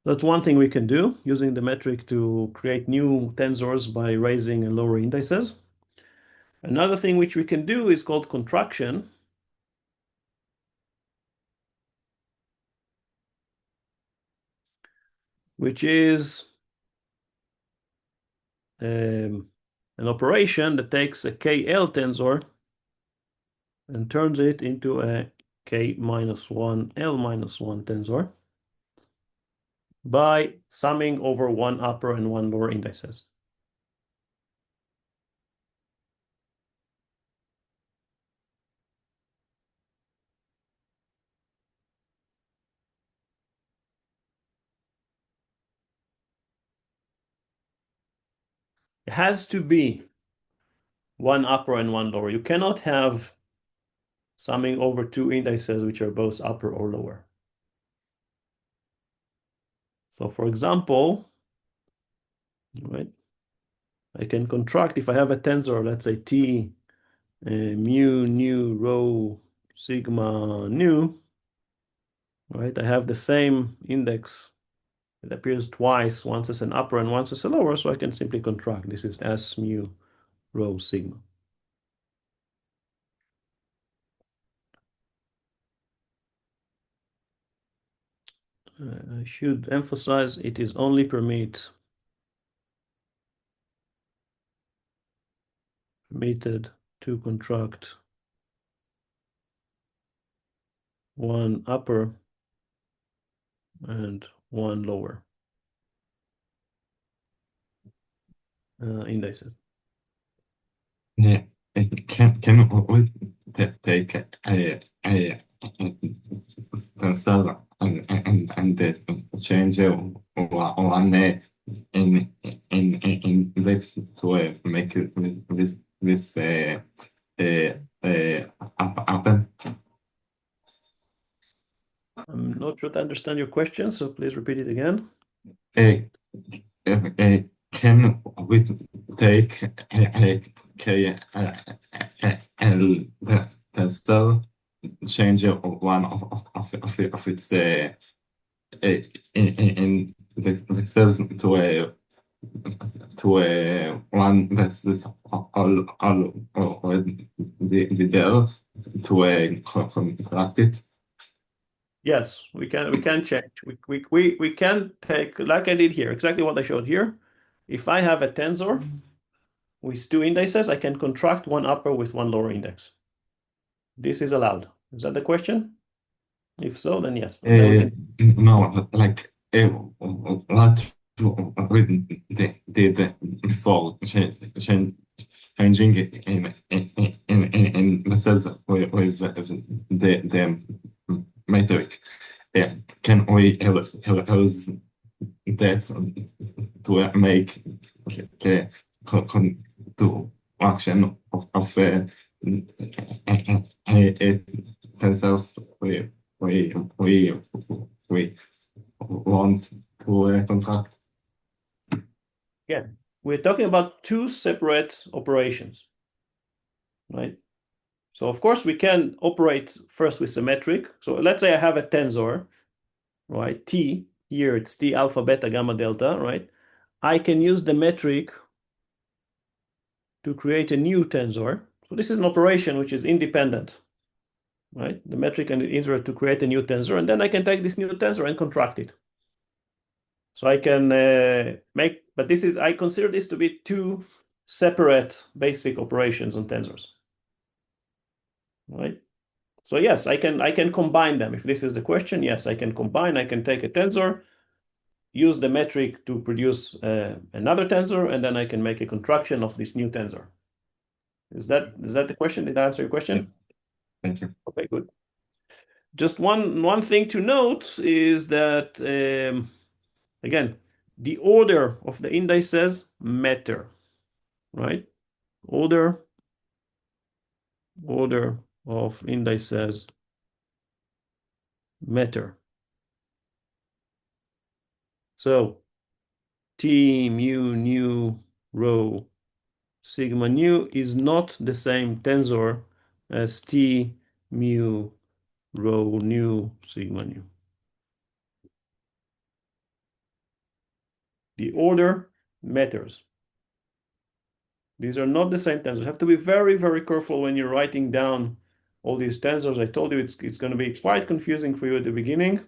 That's one thing we can do, using the metric to create new tensors by raising and lowering indices. Another thing which we can do is called contraction. Which is an operation that takes a KL tensor and turns it into a K minus 1 L minus 1 tensor by summing over 1 upper and 1 lower indices. It has to be 1 upper and 1 lower. You cannot have summing over 2 indices which are both upper or lower. So for example, right, I can contract, if I have a tensor, let's say T mu nu rho sigma nu, right? I have the same index. It appears twice, once as an upper and once as a lower, so I can simply contract. This is S mu rho sigma. I should emphasize it is only permitted to contract 1 upper and 1 lower indices. Yeah, can we take a tensor and change one in this to make it this happen? I'm not sure to understand your question, so please repeat it again. Can we take a the tensor, change one of its in the says to a one that's all the there to a contract it? Yes, we can change. We can take, like I did here, exactly what I showed here. If I have a tensor with two indices, I can contract one upper with one lower index. This is allowed. Is that the question? If so, then yes. And then we can No, like what we did before changing in the cells with the metric. Can we use that to make to action of tensors we want to contract? Again, we're talking about two separate operations, right? So of course we can operate first with symmetric. So let's say I have a tensor, right? T, here it's T alpha, beta, gamma, delta, right? I can use the metric to create a new tensor. So this is an operation which is independent, right? The metric and the integer to create a new tensor, and then I can take this new tensor and contract it. So I can make, but this is, I consider this to be two separate basic operations on tensors, right? So yes, I can combine them. If this is the question, yes, I can combine. I can take a tensor, use the metric to produce another tensor, and then I can make a contraction of this new tensor. Is that the question? Did I answer your question? Thank you. Okay, good. Just one thing to note is that again, the order of the indices matter, right? Order of indices matter. So T mu nu rho sigma nu is not the same tensor as T mu rho nu sigma nu. The order matters. These are not the same tensors. You have to be very, very careful when you're writing down all these tensors. I told you it's going to be quite confusing for you at the beginning.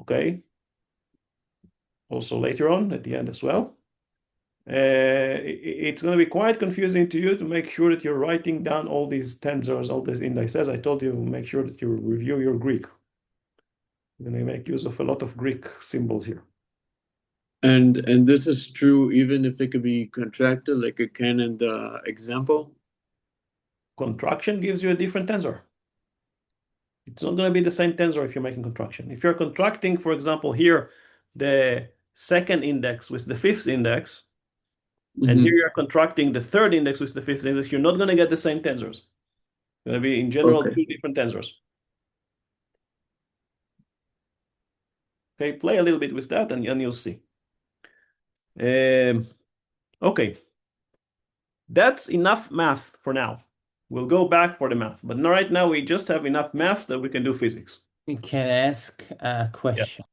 Okay. Also later on at the end as well. It's going to be quite confusing to you to make sure that you're writing down all these tensors, all these indices. I told you, make sure that you review your Greek. You're going to make use of a lot of Greek symbols here. And this is true even if it could be contracted, like it can in the example? Contraction gives you a different tensor. It's not going to be the same tensor if you're making contraction. If you're contracting, for example, here, the second index with the fifth index, and here you're contracting the third index with the fifth index, you're not going to get the same tensors. It's going to be, in general, Okay. two different tensors. Okay, play a little bit with that and you'll see. Okay, that's enough math for now. We'll go back for the math, but right now we just have enough math that we can do physics. Can I ask a question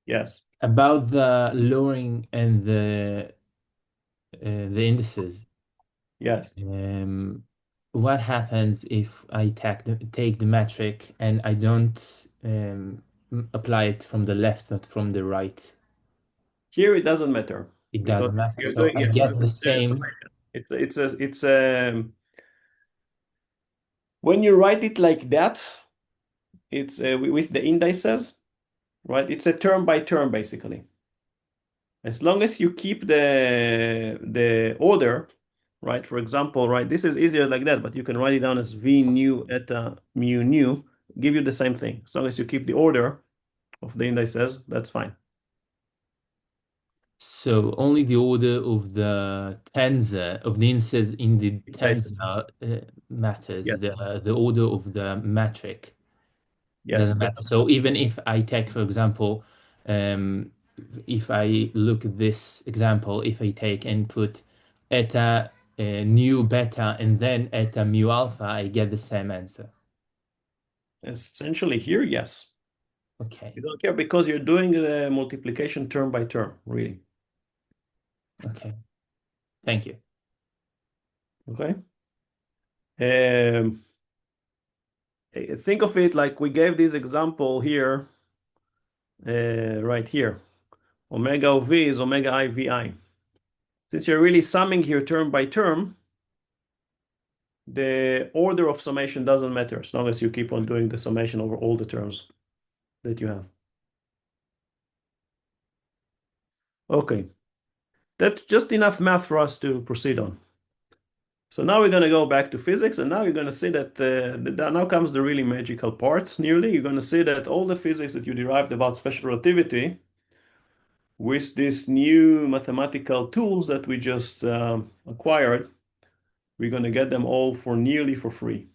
Yes. about the lowering and the indices? Yes. What happens if I take the metric and I don't apply it from the left, but from the right? Here it doesn't matter. It doesn't matter. You're So doing I it. get the same. It's when you write it like that, it's with the indices, right? It's a term by term basically. As long as you keep the order, right? For example, right? This is easier like that, but you can write it down as v nu eta mu nu, give you the same thing. As long as you keep the order of the indices, that's fine. So only the order of the tensor of the indices in the tensor matters. Yes. The order of the metric Yes. doesn't matter. So even if I take, for example, if I look at this example, if I take input eta nu beta and then eta mu alpha, I get the same answer. Essentially here, yes. Okay. You don't care because you're doing the multiplication term by term, really. Okay. Thank you. Okay. think of it like we gave this example here, right here. Omega of V is omega I VI. Since you're really summing here term by term, the order of summation doesn't matter as long as you keep on doing the summation over all the terms that you have. Okay, that's just enough math for us to proceed on. So now we're going to go back to physics, and now you're going to see that now comes the really magical part. Nearly, you're going to see that all the physics that you derived about special relativity with these new mathematical tools that we just acquired, we're going to get them all for nearly for free.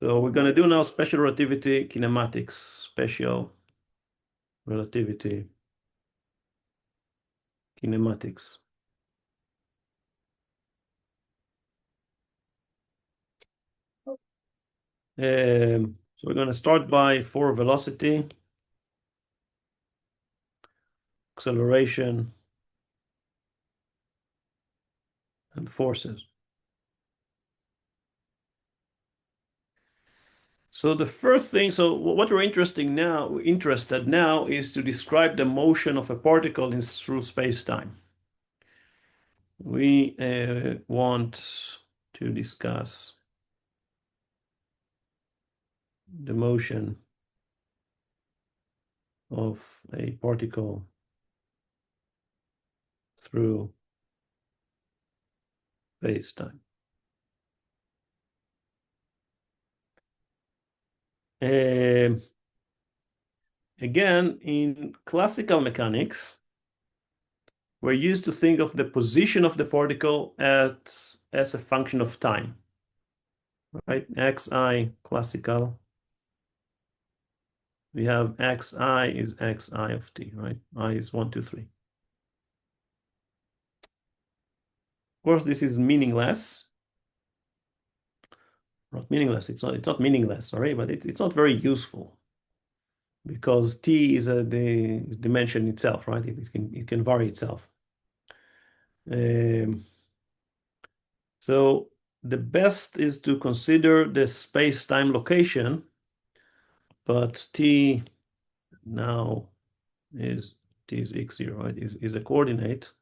So we're going to do now special relativity kinematics, special relativity kinematics. So we're going to start by for velocity, acceleration, and forces. So the first thing, so what we're interested now is to describe the motion of a particle through space-time. We want to discuss the motion of a particle through space-time. Again, in classical mechanics, we're used to think of the position of the particle as a function of time, right? Xi classical. We have xi is xi of t, right? I is 1, 2, 3. Of course, this is meaningless. Not meaningless. It's not meaningless, sorry, but it's not very useful because t is the dimension itself, right? It can vary itself. So the best is to consider the space-time location, but t now is x0, right? Is a coordinate.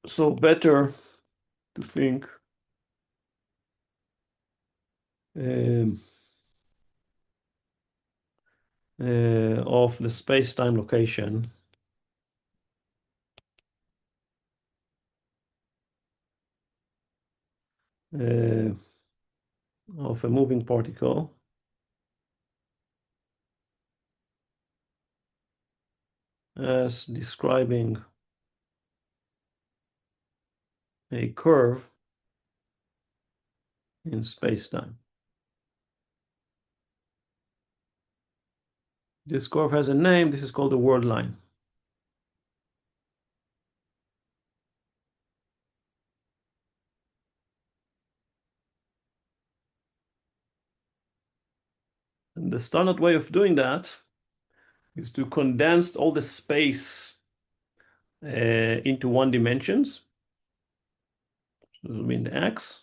So better to think of the space-time location of a moving particle as describing a curve in space-time. This curve has a name. This is called the word line. And the standard way of doing that is to condense all the space into one dimensions. So this will be in the x,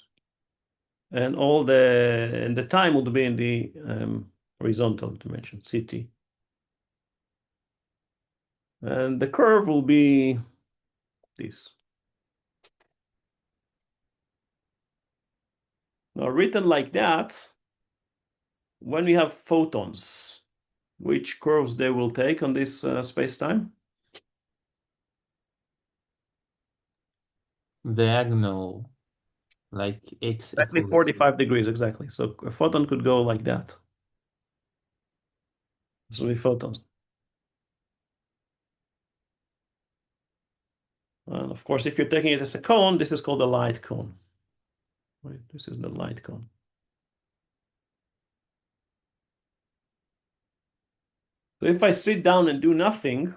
and the time would be in the horizontal dimension, ct. And the curve will be this. Now, written like that, when we have photons, which curves they will take on this space-time? Diagonal, like x Exactly equals 45 degrees, exactly. So a photon could go like that. This will be photons. And of course, if you're taking it as a cone, this is called a light cone. Right? This is the light cone. So if I sit down and do nothing,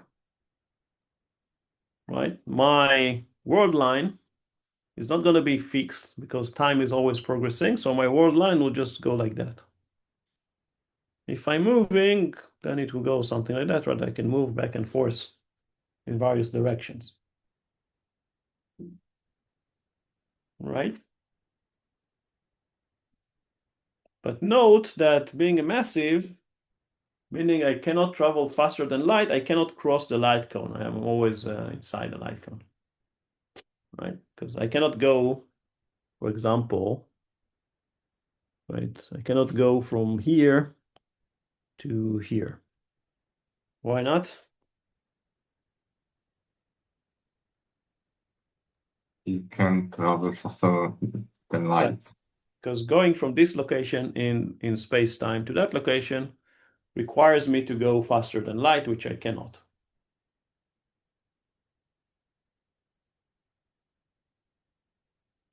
right, my world line is not going to be fixed because time is always progressing. So my world line will just go like that. If I'm moving, then it will go something like that, right? I can move back and forth in various directions. right? But note that being a massive, meaning I cannot travel faster than light, I cannot cross the light cone. I am always inside the light cone, right? Because I cannot go, for example, right? I cannot go from here to here. Why not? You can travel faster than light. Because going from this location in space-time to that location requires me to go faster than light, which I cannot.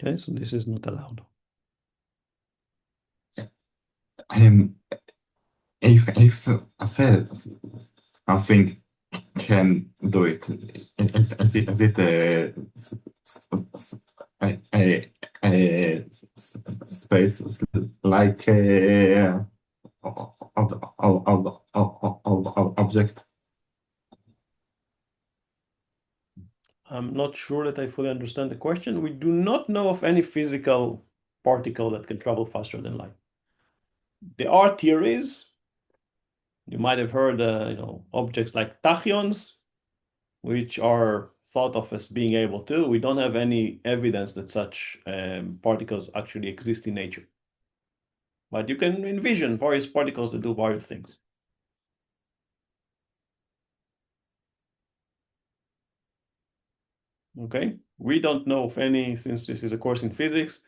Okay, so this is not allowed. If I said something can do it, is it a space like object? I'm not sure that I fully understand the question. We do not know of any physical particle that can travel faster than light. There are theories. You might have heard, objects like tachyons, which are thought of as being able to. We don't have any evidence that such particles actually exist in nature. But you can envision various particles that do various things. Okay, we don't know of any, since this is a course in physics,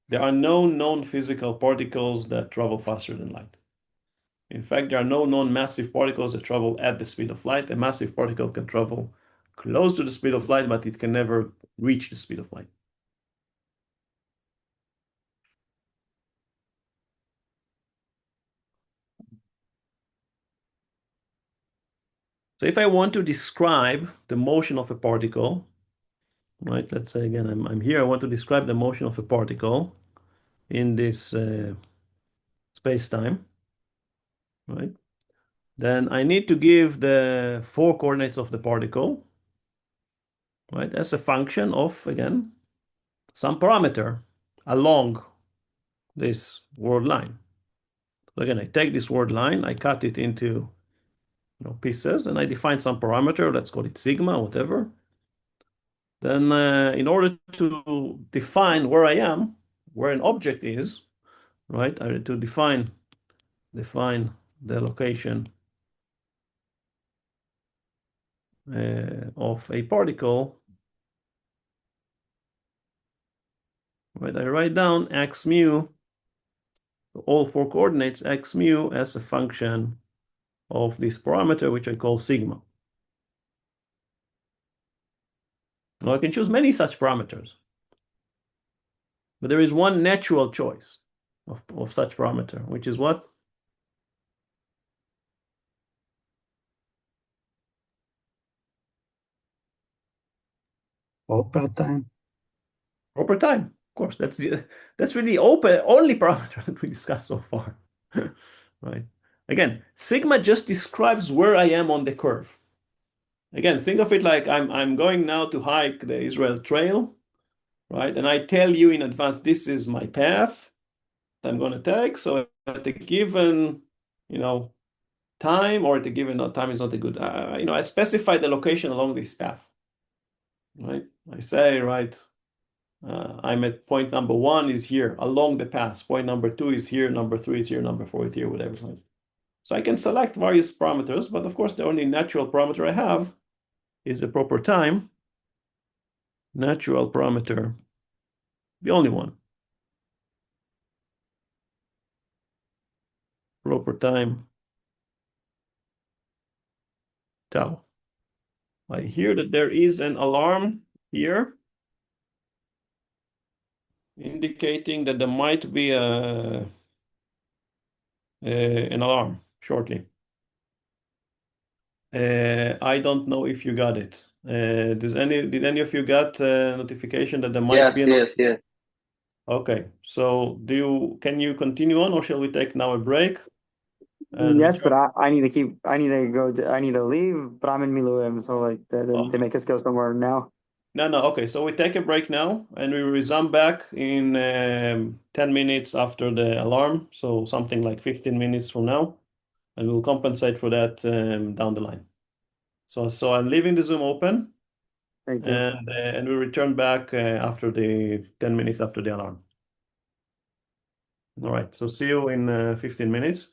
there are no known physical particles that travel faster than light. In fact, there are no known massive particles that travel at the speed of light. A massive particle can travel close to the speed of light, but it can never reach the speed of light. So if I want to describe the motion of a particle, right? Let's say again, I'm here. I want to describe the motion of a particle in this space-time, right? Then I need to give the 4 coordinates of the particle, right, as a function of, again, some parameter along this word line. So again, I take this word line, I cut it into pieces, and I define some parameter. Let's call it sigma, whatever. Then in order to define where I am, where an object is, right, I need to define the location of a particle. Right, I write down x mu, all 4 coordinates, x mu as a function of this parameter, which I call sigma. Now I can choose many such parameters, but there is one natural choice of such parameter, which is what? Proper time. Proper time, of course. That's really only parameter that we discussed so far, right? Again, sigma just describes where I am on the curve. Again, think of it like I'm going now to hike the Israel Trail, right? And I tell you in advance, this is my path that I'm going to take. So at a given, time, or at a given time is not a good, I specify the location along this path, right? I say, right, I'm at point number 1 is here along the path. Point number 2 is here. Number 3 is here. Number 4 is here, whatever. Right? So I can select various parameters, but of course the only natural parameter I have is the proper time. Natural parameter, the only one. Proper time, tau. I hear that there is an alarm here indicating that there might be an alarm shortly. I don't know if you got it. Did any of you got a notification that there might be an Yes. Okay, so can you continue on, or shall we take now a break? Yes, but I need to leave, but I'm in Miluim, so like they make us go somewhere now. No. Okay, so we take a break now, and we resume back in 10 minutes after the alarm, so something like 15 minutes from now, and we'll compensate for that down the line. So I'm leaving the Zoom open, Thank you. and we return back after the 10 minutes after the alarm. All right, so see you in 15 minutes.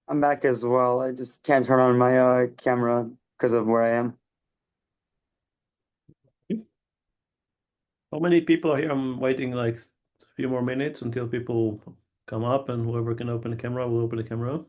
I'm back as well. I just can't turn on my camera because of where I am. How many people are here? I'm waiting like a few more minutes until people come up, and whoever can open the camera will open the camera.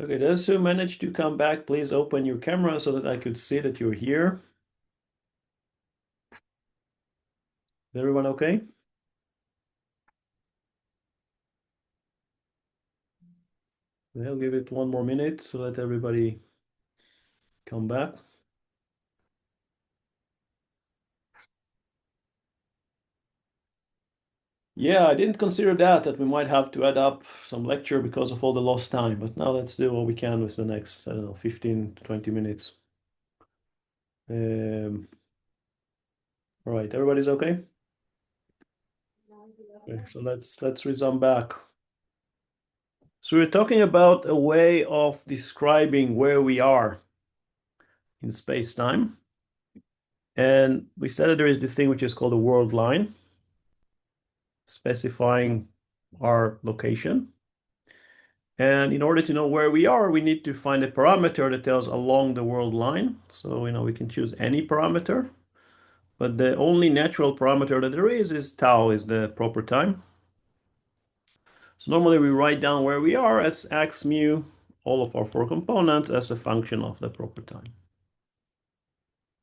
Okay, those who managed to come back, please open your camera so that I could see that you're here. Is everyone okay? I'll give it one more minute so that everybody come back. Yeah, I didn't consider that we might have to add up some lecture because of all the lost time, but now let's do what we can with the next, I don't know, 15 to 20 minutes. All right, everybody's okay? Okay, so let's resume back. So we're talking about a way of describing where we are in space-time. And we said that there is this thing which is called a world line, specifying our location. And in order to know where we are, we need to find a parameter that tells along the world line. So, we can choose any parameter, but the only natural parameter that there is tau, is the proper time. So normally we write down where we are as x mu, all of our four components, as a function of the proper time.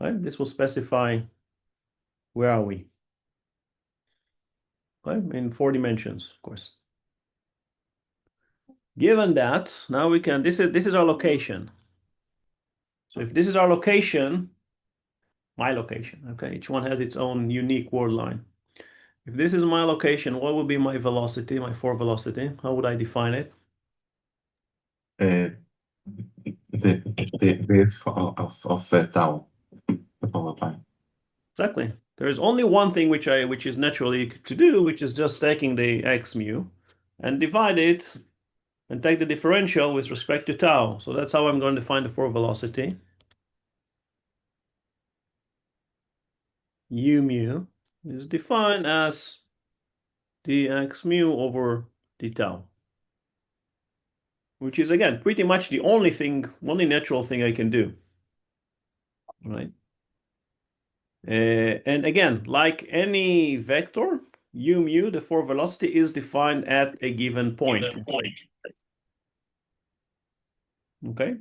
Right? This will specify where are we. Okay? In 4 dimensions, of course. Given that, now we can, this is our location. So if this is our location, my location, okay, each one has its own unique world line. If this is my location, what would be my velocity, my 4 velocity? How would I define it? The width of tau, the power time. Exactly. There's only one thing which is naturally to do, which is just taking the x mu and divide it and take the differential with respect to tau. So that's how I'm going to find the 4 velocity. U mu is defined as dx mu over d tau, which is again pretty much the only natural thing I can do, right? And again, like any vector, u mu, the forward velocity, is defined at a given point. Okay.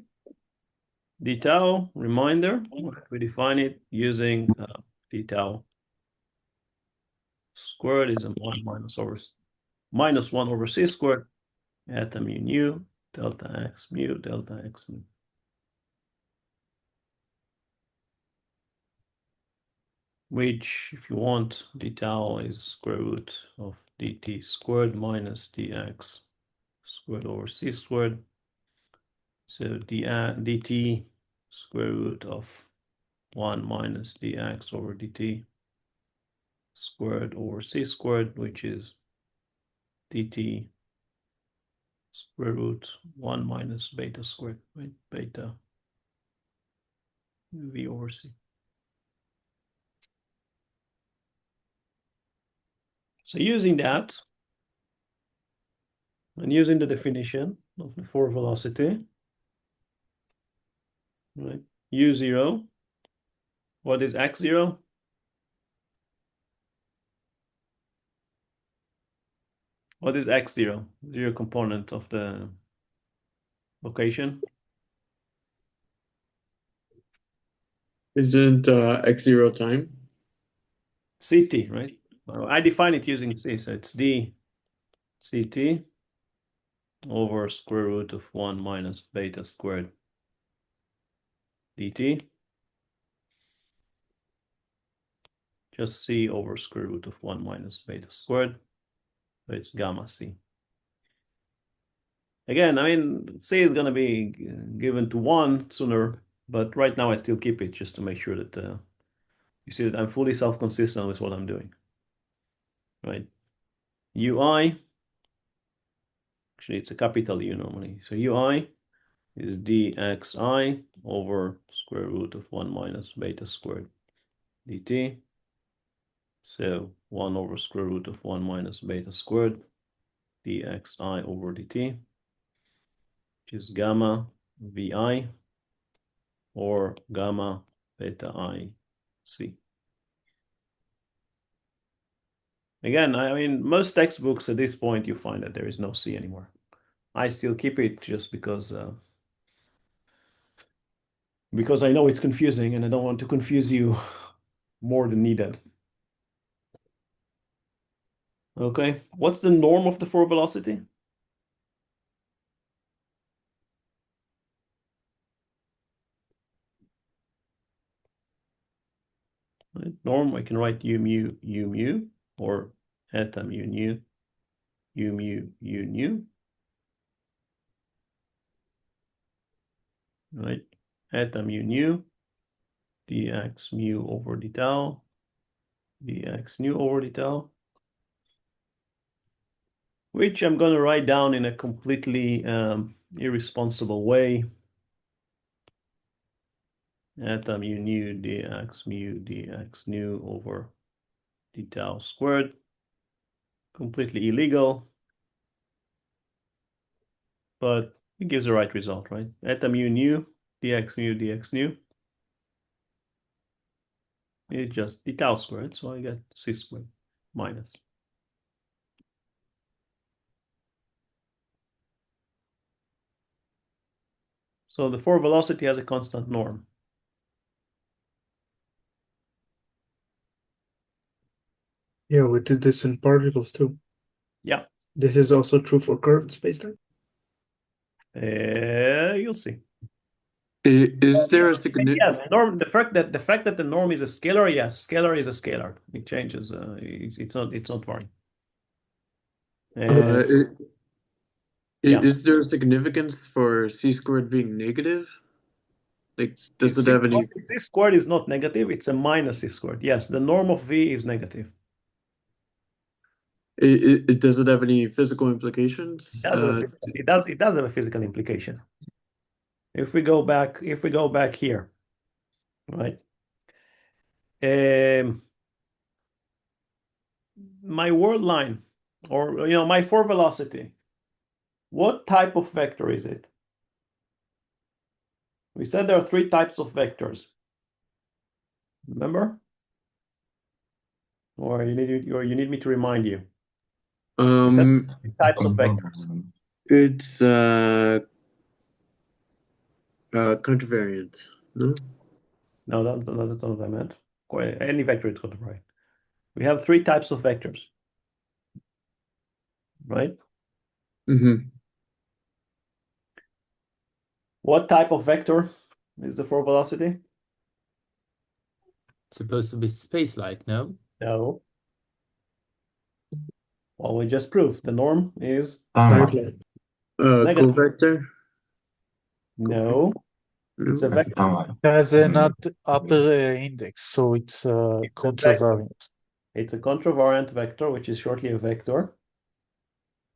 D tau, reminder, we define it using d tau squared is a 1 minus 1 over c squared eta mu nu delta x mu delta x mu. Which, if you want, d tau is square root of dt squared minus dx squared over c squared. So dt square root of 1 minus dx over dt squared over c squared, which is dt square root 1 minus beta squared, right? Beta v over c. So using that, and using the definition of the forward velocity, right? U0, what is x0? What is x0? Zero component of the location. Isn't x0 time? CT, right? Well, I define it using C, so it's d CT over square root of 1 minus beta squared dt. Just C over square root of 1 minus beta squared. So it's gamma C. Again, I mean, C is going to be given to 1 sooner, but right now I still keep it just to make sure that you see that I'm fully self-consistent with what I'm doing. Right? UI, actually it's a capital U normally. So UI is dxi over square root of 1 minus beta squared dt. So 1 over square root of 1 minus beta squared dxi over dt, which is gamma vi or gamma beta I c. Again, I mean, most textbooks at this point, you find that there is no c anymore. I still keep it just because I know it's confusing and I don't want to confuse you more than needed. Okay, what's the norm of the forward velocity? Right. Norm, I can write u mu, or eta mu nu, u mu u nu. Right, eta mu nu, dx mu over d tau, dx nu over d tau, which I'm going to write down in a completely irresponsible way. Eta mu nu dx mu dx nu over d tau squared. Completely illegal, but it gives the right result, right? Eta mu nu dx nu is just d tau squared, so I get c squared minus. So the forward velocity has a constant norm. Yeah, we did this in particles too. Yeah. This is also true for curved spacetime. You'll see. Is there a significant? Yes, norm. The fact that the norm is a scalar, yes, scalar is a scalar. It changes. It's not varying. Yeah. Is there a significance for c squared being negative? Like, does it have any? C squared is not negative. It's a minus c squared. Yes, the norm of v is negative. Does it have any physical implications? It does have a physical implication. If we go back here, right? My world line or my four velocity. What type of vector is it? We said there are three types of vectors. Remember? Or you need me to remind you. We said three types of vectors. It's contravariant, no? No, that's not what I meant. Any vector is contravariant. We have three types of vectors, right? Mm-hmm. What type of vector is the four velocity? Supposed to be space-like, no? No. Well, we just proved the norm is Timeline. negative. Covector? No, it's a That's vector. timeline. Has Isn't an it? upper index, so it's It's a contravariant. It's a contravariant vector, which is shortly a vector.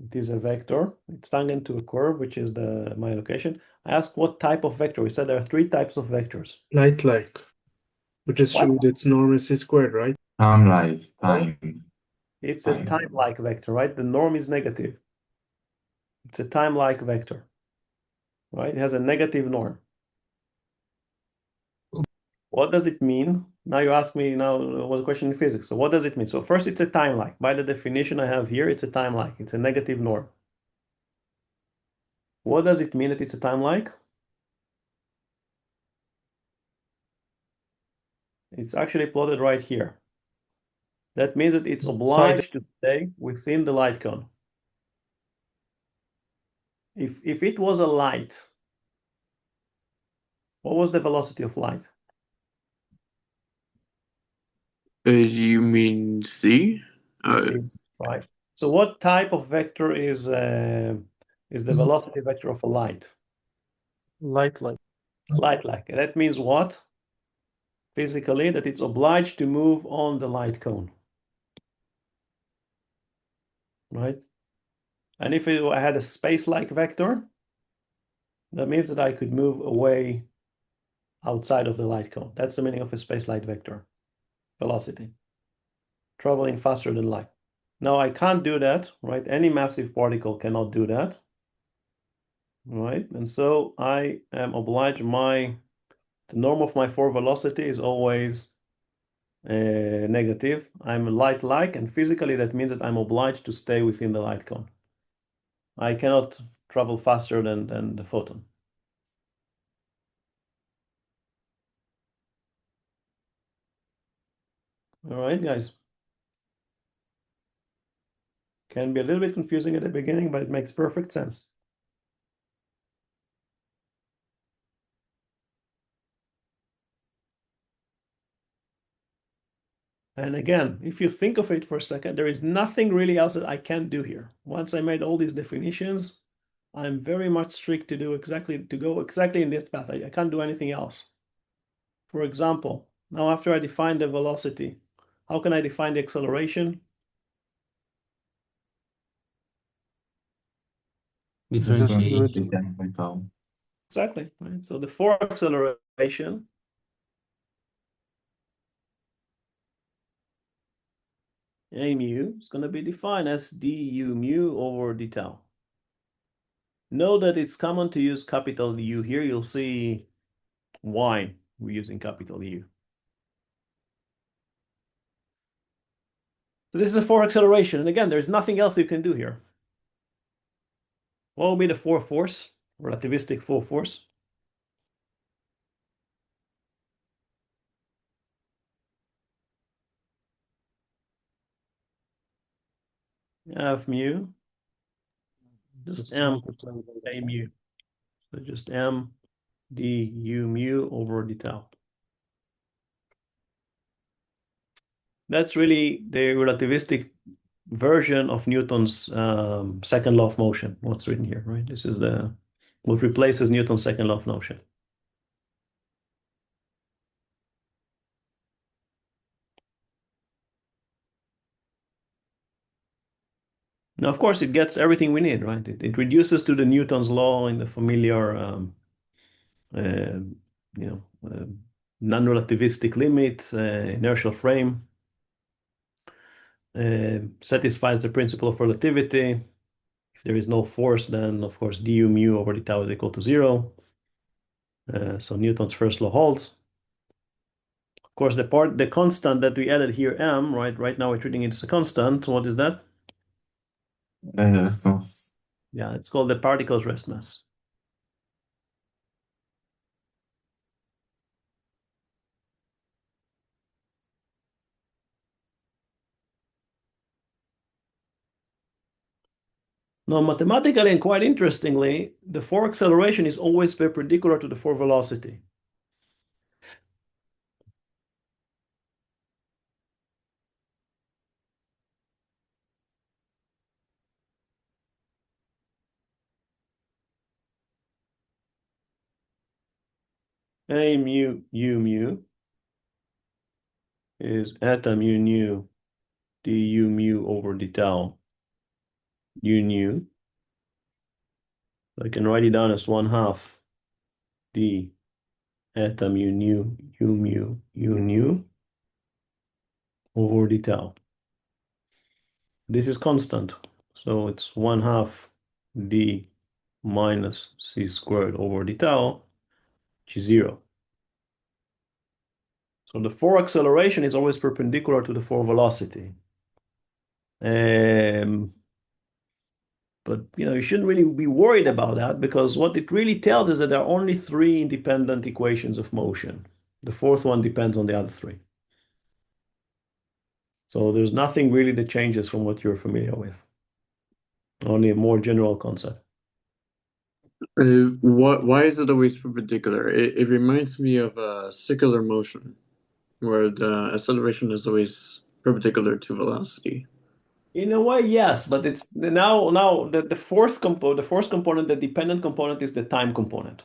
It is a vector. It's tangent to a curve, which is my location. I asked what type of vector. We said there are three types of vectors. Light-like. We just What? showed its norm is c², right? Timeline. Time. It's a time-like vector, right? The norm is negative. It's a time-like vector, right? It has a negative norm. What does it mean? Now you ask me, now was a question in physics. So what does it mean? So first, it's a time-like. By the definition I have here, it's a time-like. It's a negative norm. What does it mean that it's a time-like? It's actually plotted right here. That means that it's obliged to stay within the light cone. If it was a light, what was the velocity of light? You mean C? Right. So what type of vector is the velocity vector of a light? Light-like. Light-like. That means what? Physically, that it's obliged to move on the light cone. Right? And if I had a space-like vector, that means that I could move away outside of the light cone. That's the meaning of a space-light vector. Velocity. Traveling faster than light. Now I can't do that, right? Any massive particle cannot do that. Right? And so I am obliged, the norm of my four velocity is always negative. I'm light-like, and physically that means that I'm obliged to stay within the light cone. I cannot travel faster than the photon. All right, guys. Can be a little bit confusing at the beginning, but it makes perfect sense. And again, if you think of it for a second, there is nothing really else that I can do here. Once I made all these definitions, I'm very much strict to go exactly in this path. I can't do anything else. For example, now after I define the velocity, how can I define the acceleration? Differentiate. Exactly, right? So the forward acceleration A mu is going to be defined as du mu over d tau. Know that it's common to use capital U here. You'll see why we're using capital U. So this is a forward acceleration. And again, there's nothing else you can do here. What will be the force? Relativistic full force. F mu. Just M A mu. So just M du mu over d tau. That's really the relativistic version of Newton's second law of motion. What's written here, right? This is what replaces Newton's second law of motion. Now, of course, it gets everything we need, right? It reduces to the Newton's law in the familiar, non-relativistic limit, inertial frame. satisfies the principle of relativity. If there is no force, then of course du mu over the tau is equal to 0. So Newton's first law holds. Of course, the constant that we added here, m, right now we're treating it as a constant. What is that? Resonance. Yeah, it's called the particle's rest mass. Now, mathematically and quite interestingly, the forward acceleration is always perpendicular to the forward velocity. A mu u mu is eta mu nu du mu over d tau u nu. I can write it down as 1/2 d eta mu nu u mu u nu over d tau. This is constant, so it's 1/2 d minus c squared over d tau, which is 0. So the forward acceleration is always perpendicular to the forward velocity. But you shouldn't really be worried about that, because what it really tells is that there are only 3 independent equations of motion. The fourth one depends on the other 3. So there's nothing really that changes from what you're familiar with. Only a more general concept. Why is it always perpendicular? It reminds me of circular motion, where the acceleration is always perpendicular to velocity. In a way, yes, but it's now the fourth component, the dependent component, is the time component.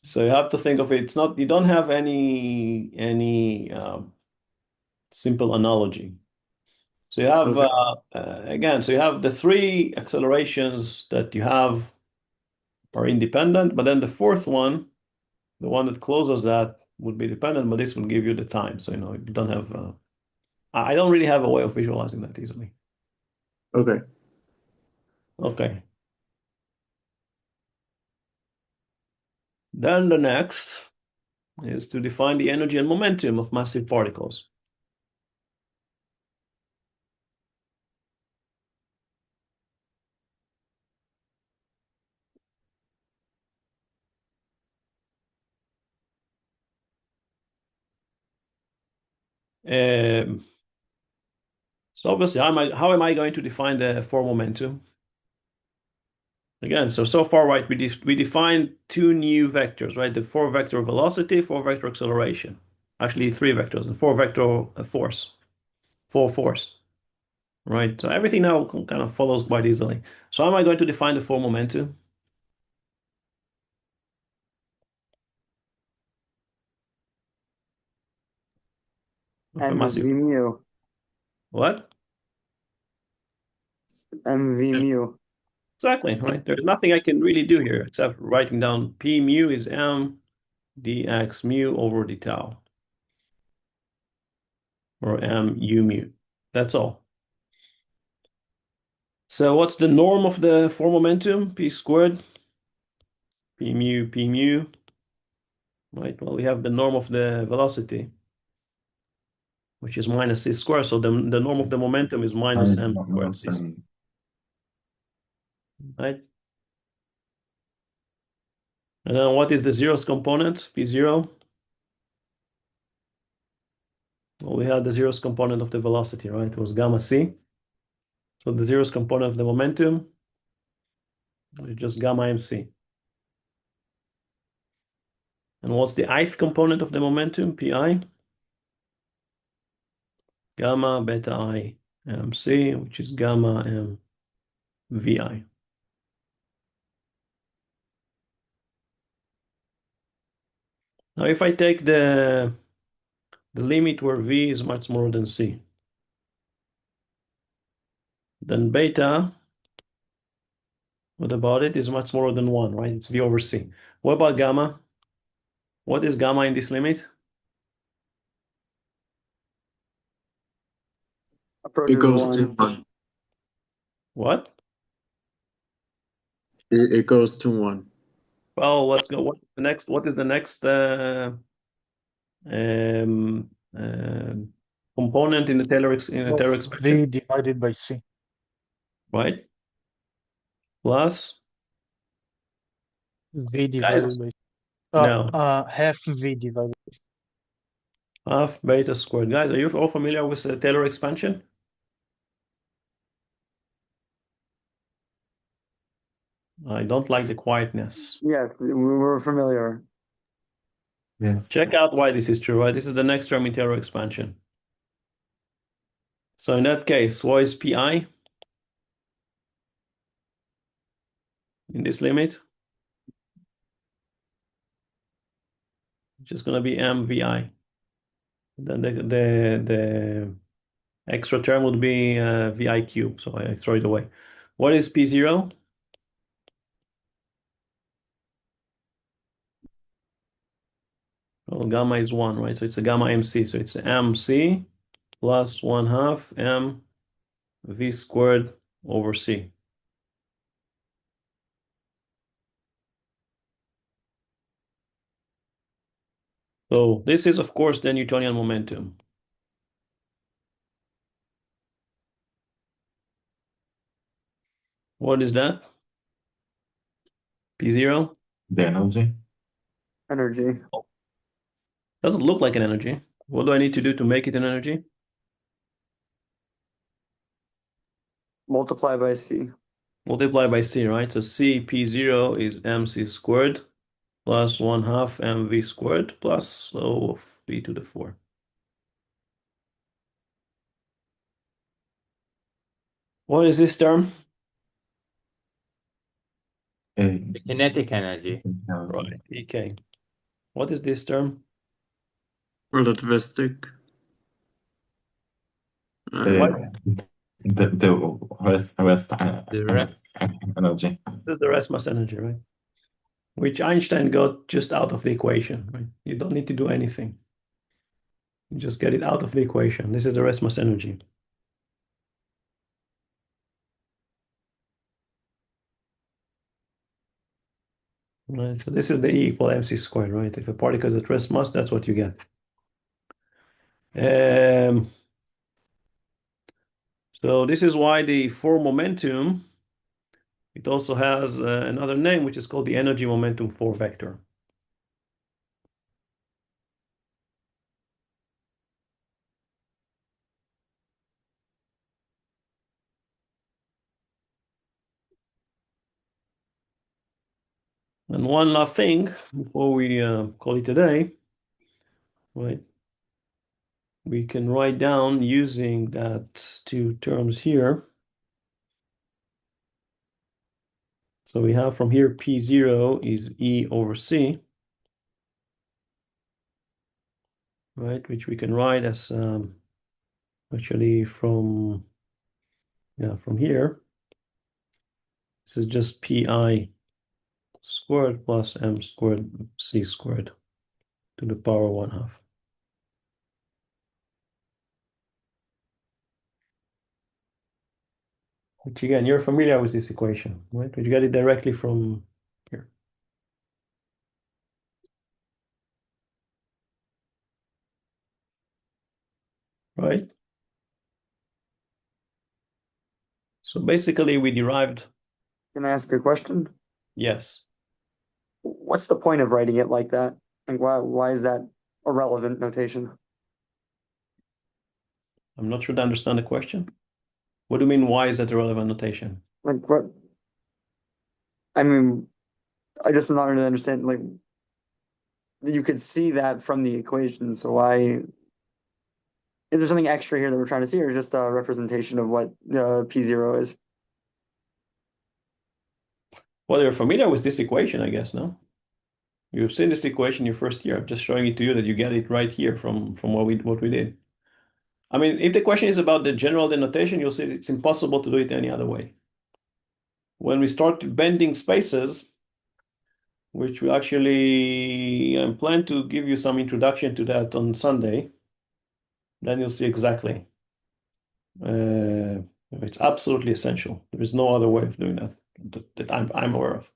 So you have to think of it. It's not, you don't have any simple analogy. So you have again, so you have the 3 accelerations that you have are independent, but then the fourth one, the one that closes that, would be dependent, but this will give you the time. So you don't have. I don't really have a way of visualizing that easily. Okay. Okay. Then the next is to define the energy and momentum of massive particles. So obviously, how am I going to define the forward momentum? Again, so far, right, we defined 2 new vectors, right? The 4 vector velocity, 4 vector acceleration. Actually, 3 vectors and 4 vector force. 4 force, right? So everything now kind of follows quite easily. So how am I going to define the forward momentum? MV mu. What? MV mu. Exactly, right? There's nothing I can really do here except writing down P mu is m dx mu over d tau, or m u mu. That's all. So what's the norm of the forward momentum? P squared. P mu. Right, well, we have the norm of the velocity, which is minus c squared. So the norm of the momentum is minus m squared c squared. Right? And then what is the zeroth component? P0. Well, we had the zeroth component of the velocity, right? It was gamma c. So the zeroth component of the momentum is just gamma mc. And what's the ith component of the momentum? Pi. Gamma beta I mc, which is gamma m vi. Now, if I take the limit where v is much smaller than c, then beta, what about it, is much smaller than 1, right? It's v over c. What about gamma? What is gamma in this limit? approaches It goes to 1. 1. What? It goes to 1. Well, let's go. What the next? What is the next um, component in the Taylor Plus expansion? V divided by C. Right? Plus V guys. divided by No. half V divided by C. Half beta squared. Guys, are you all familiar with the Taylor expansion? I don't like the quietness. Yes, we're familiar. Yes. Check out why this is true, right? This is the next term in Taylor expansion. So in that case, what is pi in this limit? It's just going to be mvi. Then the extra term would be vi cubed, so I throw it away. What is p0? Well, gamma is 1, right? So it's a gamma mc. So it's mc plus 1/2 m v squared over c. So this is, of course, the Newtonian momentum. What is that? P0? The energy. Energy. Doesn't look like an energy. What do I need to do to make it an energy? Multiply by C. Multiply by c, right? So c p0 is mc squared plus 1/2 mv squared plus O of v to the 4. What is this term? Kinetic energy. Right, EK. What is this term? Relativistic. What? The rest energy. This is the rest mass energy, right? Which Einstein got just out of the equation, right? You don't need to do anything. You just get it out of the equation. This is the rest mass energy. Right, so this is the E equal mc squared, right? If a particle is at rest mass, that's what you get. So this is why the for momentum, it also has another name, which is called the energy momentum 4 vector. And one last thing before we call it a day, right? We can write down using that two terms here. So we have from here P0 is E over C, right? Which we can write as actually from here. This is just Pi squared plus M squared C squared to the power 1/2. Which again, you're familiar with this equation, right? We get it directly from here. Right? So basically we derived, Can I ask a question? yes. What's the point of writing it like that? Like, why is that a relevant notation? I'm not sure to understand the question. What do you mean, why is that a relevant notation? Like, what? I mean, I just not really understand. Like, you could see that from the equation. So why? Is there something extra here that we're trying to see, or just a representation of what P0 is? Well, you're familiar with this equation, I guess, no? You've seen this equation your first year. I'm just showing it to you that you get it right here from what we did. I mean, if the question is about the general denotation, you'll see it's impossible to do it any other way. When we start bending spaces, which we actually plan to give you some introduction to that on Sunday, then you'll see exactly It's absolutely essential. There is no other way of doing that I'm aware of.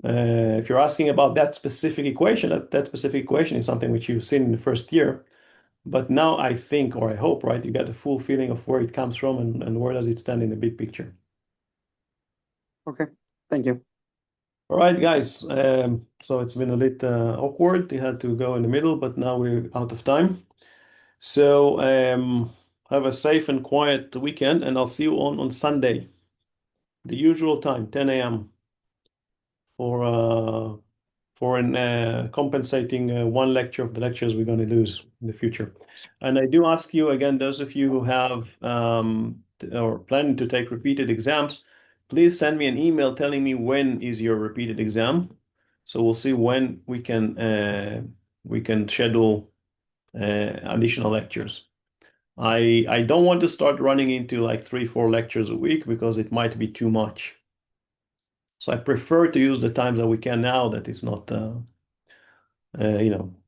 If you're asking about that specific equation, that specific equation is something which you've seen in the first year. But now I think, or I hope, right, you get a full feeling of where it comes from and where does it stand in the big picture. Okay, thank you. All right, guys. So it's been a bit awkward. You had to go in the middle, but now we're out of time. So have a safe and quiet weekend, and I'll see you on Sunday, the usual time, 10 a.m. for an compensating one lecture of the lectures we're going to lose in the future. And I do ask you again, those of you who have or planning to take repeated exams, please send me an email telling me when is your repeated exam. So we'll see when we can schedule additional lectures. I don't want to start running into like 3-4 lectures a week because it might be too much. So I prefer to use the times that we can now that is not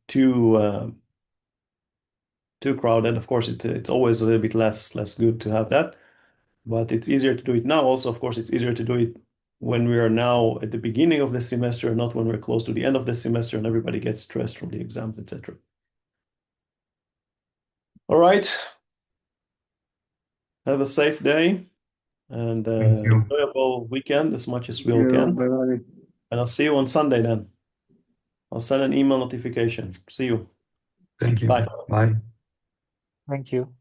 too crowded. Of course, it's always a little bit less good to have that, but it's easier to do it now. Also, of course, it's easier to do it when we are now at the beginning of the semester, not when we're close to the end of the semester and everybody gets stressed from the exams, etc. All right. Have a safe day and Thank you. enjoyable weekend as much as we all can. Bye-bye. And I'll see you on Sunday then. I'll send an email notification. See you. Thank you. Bye. Bye. Thank you.